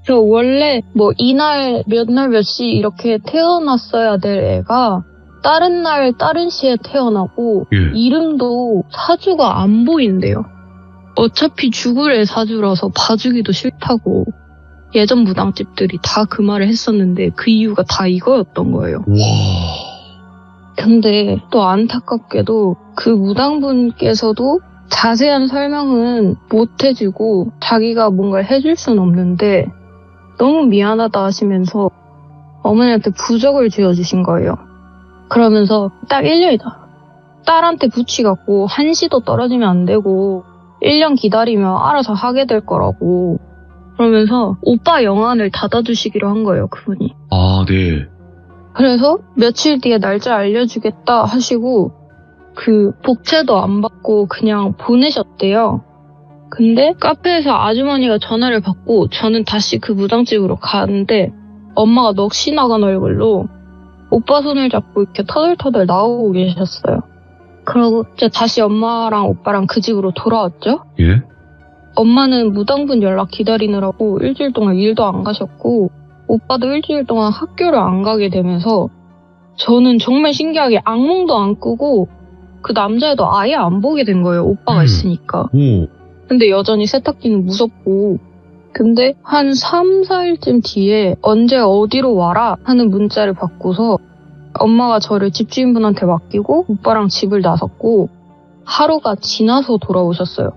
그래서 원래 뭐 이날 몇 날 몇 시 이렇게 태어났어야 될 애가 다른 날 다른 시에 태어나고 예. 이름도 사주가 안 보인대요. 어차피 죽을 애 사주라서 봐주기도 싫다고 예전 무당집들이 다 그 말을 했었는데 그 이유가 다 이거였던 거예요. 와. 근데 또 안타깝게도 그 무당분께서도 자세한 설명은 못 해주고 자기가 뭔가를 해줄 순 없는데 너무 미안하다 하시면서 어머니한테 부적을 지어주신 거예요. 그러면서 딱 1년이다. 딸한테 붙이갖고 한시도 떨어지면 안 되고 1년 기다리면 알아서 하게 될 거라고 그러면서 오빠 영안을 닫아주시기로 한 거예요, 그분이. 아, 네. 그래서 며칠 뒤에 날짜 알려주겠다 하시고 그 복채도 안 받고 그냥 보내셨대요. 근데 카페에서 아주머니가 전화를 받고 저는 다시 그 무당집으로 가는데 엄마가 넋이 나간 얼굴로 오빠 손을 잡고 이렇게 터덜터덜 나오고 계셨어요. 그러고 이제 다시 엄마랑 오빠랑 그 집으로 돌아왔죠. 예? 엄마는 무당분 연락 기다리느라고 일주일 동안 일도 안 가셨고 오빠도 일주일 동안 학교를 안 가게 되면서 저는 정말 신기하게 악몽도 안 꾸고 그 남자애도 아예 안 보게 된 거예요. 오빠가 있으니까. 오. 근데 여전히 세탁기는 무섭고 근데 한 3, 4일쯤 뒤에 언제 어디로 와라 하는 문자를 받고서 엄마가 저를 집주인분한테 맡기고 오빠랑 집을 나섰고 하루가 지나서 돌아오셨어요.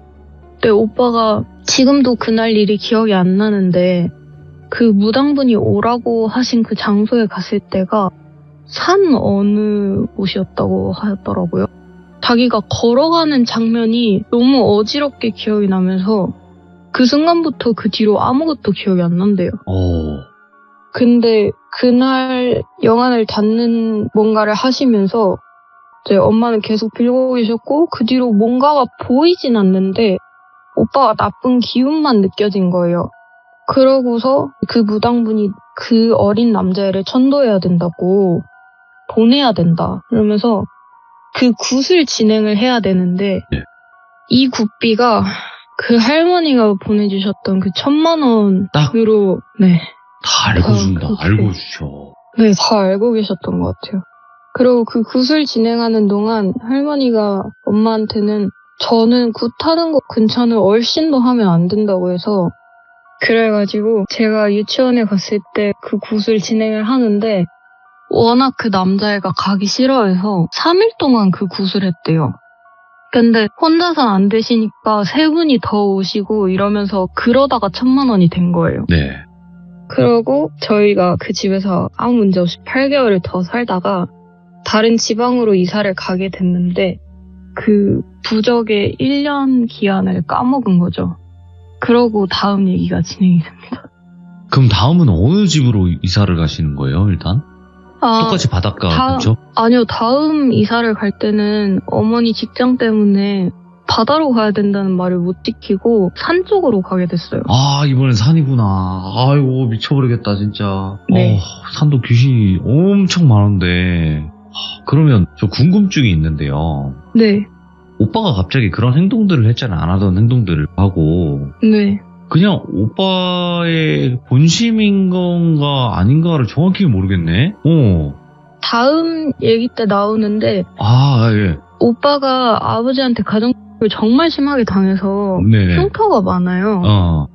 근데 오빠가 지금도 그날 일이 기억이 안 나는데 그 무당분이 오라고 하신 그 장소에 갔을 때가 산 어느 곳이었다고 하였더라고요. 자기가 걸어가는 장면이 너무 어지럽게 기억이 나면서 그 순간부터 그 뒤로 아무것도 기억이 안 난대요. 근데 그날 영안을 닫는 뭔가를 하시면서 이제 엄마는 계속 빌고 계셨고 그 뒤로 뭔가가 보이진 않는데 오빠가 나쁜 기운만 느껴진 거예요. 그러고서 그 무당분이 그 어린 남자애를 천도해야 된다고 보내야 된다. 그러면서 그 굿을 진행을 해야 되는데 네. 이 굿비가 그 할머니가 보내주셨던 그 1,000,000원으로 네. 다 알고 준다. 그렇게. 알고 주셔. 네, 다 알고 계셨던 것 같아요. 그리고 그 굿을 진행하는 동안 할머니가 엄마한테는 저는 굿하는 곳 근처는 얼씬도 하면 안 된다고 해서 그래가지고 제가 유치원에 갔을 때 그 굿을 진행을 하는데 워낙 그 남자애가 가기 싫어해서 3일 동안 그 굿을 했대요. 근데 혼자서 안 되시니까 세 분이 더 오시고 이러면서 그러다가 1,000,000원이 된 거예요. 네. 그러고 저희가 그 집에서 아무 문제 없이 8개월을 더 살다가 다른 지방으로 이사를 가게 됐는데 그 부적의 1년 기한을 까먹은 거죠. 그러고 다음 얘기가 진행이 됩니다. 그럼 다음은 어느 집으로 이사를 가시는 거예요, 일단? 똑같이 바닷가 근처? 아니요, 다음 이사를 갈 때는 어머니 직장 때문에 바다로 가야 된다는 말을 못 지키고 산 쪽으로 가게 됐어요. 아, 이번엔 산이구나. 아이고, 미쳐버리겠다, 진짜. 네. 산도 귀신이 엄청 많은데. 그러면 저 궁금증이 있는데요. 네, 오빠가 갑자기 그런 행동들을 했잖아요. 안 하던 행동들을 하고. 네. 그냥 오빠의 본심인 건가 아닌가를 정확히 모르겠네. 다음 얘기 때 나오는데 아, 예. 오빠가 아버지한테 가정폭력을 정말 심하게 당해서 네네. 흉터가 많아요.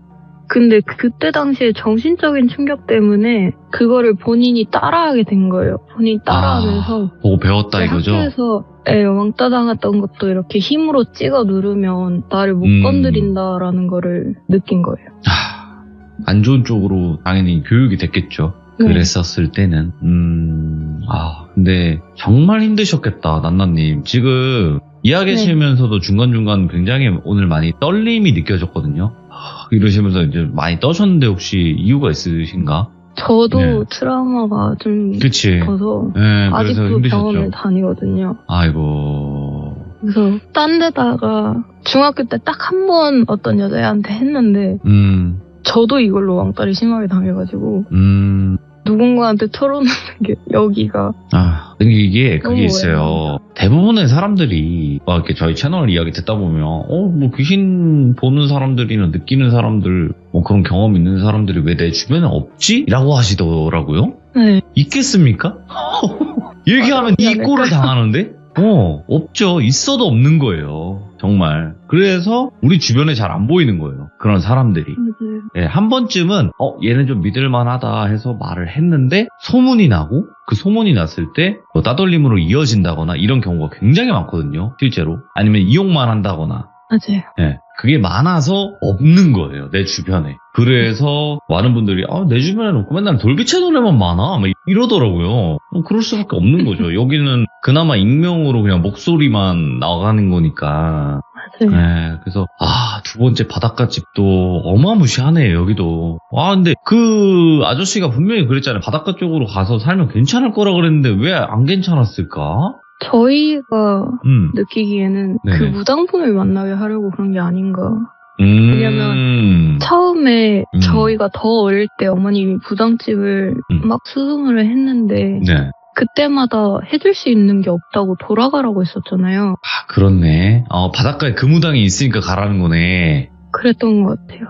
근데 그때 당시에 정신적인 충격 때문에 그거를 본인이 따라하게 된 거예요. 본인이 따라하면서 보고 배웠다 이거죠? 학교에서 왕따 당했던 것도 이렇게 힘으로 찍어 누르면 나를 못 건드린다라는 거를 느낀 거예요. 안 좋은 쪽으로 당연히 교육이 됐겠죠. 네. 그랬었을 때는. 근데 정말 힘드셨겠다, 난나님. 지금 이야기하시면서도 중간중간 굉장히 오늘 많이 떨림이 느껴졌거든요. 이러시면서 이제 많이 떠셨는데 혹시 이유가 있으신가? 저도 네. 트라우마가 좀 그치. 있어서 네, 그래서 아직도 힘드셨죠. 병원을 다니거든요. 아이고. 그래서 딴 데다가 중학교 때 딱 한 번 어떤 여자애한테 했는데 저도 이걸로 왕따를 심하게 당해가지고 누군가한테 털어놓는 게 여기가 근데 이게 그게 너무 있어요. 대부분의 사람들이 막 이렇게 저희 채널 이야기 듣다 보면 뭐 귀신 보는 사람들이나 느끼는 사람들 뭐 그런 경험 있는 사람들이 왜 내 주변에 없지? 라고 하시더라고요. 네. 있겠습니까? 얘기하면 이 꼴을 당하는데? 없죠. 있어도 없는 거예요. 정말. 그래서 우리 주변에 잘 안 보이는 거예요. 그런 사람들이. 맞아요. 예, 한 번쯤은 얘는 좀 믿을만하다 해서 말을 했는데 소문이 나고 그 소문이 났을 때 뭐 따돌림으로 이어진다거나 이런 경우가 굉장히 많거든요. 실제로. 아니면 이용만 한다거나. 맞아요. 예, 그게 많아서 없는 거예요. 내 주변에. 그래서 많은 분들이 내 주변에는 없고 맨날 돌비채 노래만 많아 막 이러더라고요. 그럴 수밖에 없는 거죠. 여기는 그나마 익명으로 그냥 목소리만 나가는 거니까. 맞아요. 네, 그래서 두 번째 바닷가집도 어마무시하네요. 여기도. 근데 그 아저씨가 분명히 그랬잖아요. 바닷가 쪽으로 가서 살면 괜찮을 거라 그랬는데 왜 안 괜찮았을까? 저희가 느끼기에는 네네. 그 무당분을 만나게 하려고 그런 게 아닌가. 왜냐면 처음에 저희가 더 어릴 때 어머님이 부당집을 막 수소문을 했는데 네. 그때마다 해줄 수 있는 게 없다고 돌아가라고 했었잖아요. 그렇네. 바닷가에 그 무당이 있으니까 가라는 거네. 그랬던 것 같아요.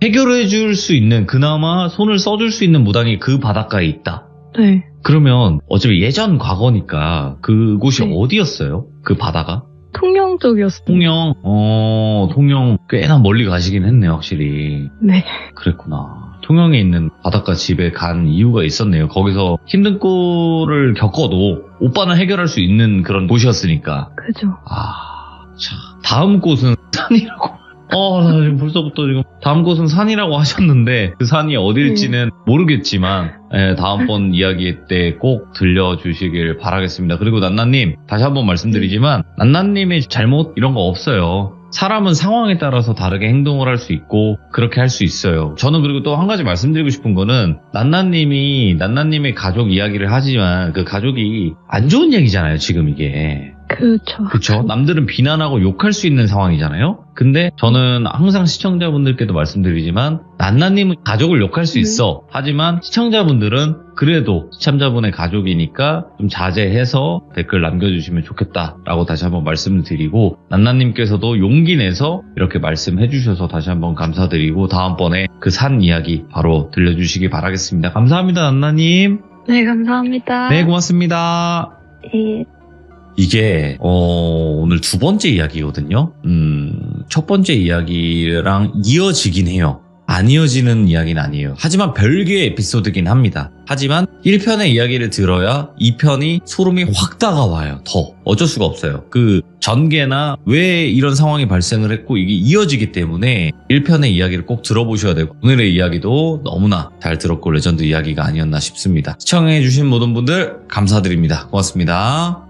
해결해 줄 수 있는, 그나마 손을 써줄 수 있는 무당이 그 바닷가에 있다. 네. 그러면 어차피 예전 과거니까 그곳이 네. 어디였어요? 그 바다가? 통영 쪽이었어요. 통영? 통영 꽤나 멀리 가시긴 했네요, 확실히. 네. 그랬구나. 통영에 있는 바닷가 집에 간 이유가 있었네요. 거기서 힘든 꼴을 겪어도 오빠는 해결할 수 있는 그런 곳이었으니까. 그죠. 자, 다음 곳은 산이라고. 나 지금 벌써부터 지금 다음 곳은 산이라고 하셨는데 그 산이 어딜지는 모르겠지만 다음번 이야기 때 꼭 들려주시길 바라겠습니다. 그리고 난나님 다시 한번 말씀드리지만 난나님의 잘못 이런 거 없어요. 사람은 상황에 따라서 다르게 행동을 할 수 있고 그렇게 할 수 있어요. 저는 그리고 또 한 가지 말씀드리고 싶은 거는 난나님의 가족 이야기를 하지만 그 가족이 안 좋은 얘기잖아요. 지금 이게. 그렇죠. 남들은 비난하고 욕할 수 있는 상황이잖아요. 근데 저는 항상 시청자분들께도 말씀드리지만 난나님은 가족을 욕할 수 있어. 하지만 시청자분들은 그래도 시청자분의 가족이니까 좀 자제해서 댓글 남겨주시면 좋겠다라고 다시 한번 말씀을 드리고 난나님께서도 용기 내서 이렇게 말씀해 주셔서 다시 한번 감사드리고 다음번에 그 산 이야기 바로 들려주시기 바라겠습니다. 감사합니다, 난나님. 네, 감사합니다. 네, 고맙습니다. 네. 이게 오늘 두 번째 이야기거든요. 첫 번째 이야기랑 이어지긴 해요. 안 이어지는 이야기는 아니에요. 하지만 별개의 에피소드긴 합니다. 하지만 1편의 이야기를 들어야 2편이 소름이 확 다가와요. 더 어쩔 수가 없어요. 그 전개나 왜 이런 상황이 발생을 했고 이게 이어지기 때문에 1편의 이야기를 꼭 들어보셔야 되고 오늘의 이야기도 너무나 잘 들었고 레전드 이야기가 아니었나 싶습니다. 시청해주신 모든 분들 감사드립니다. 고맙습니다.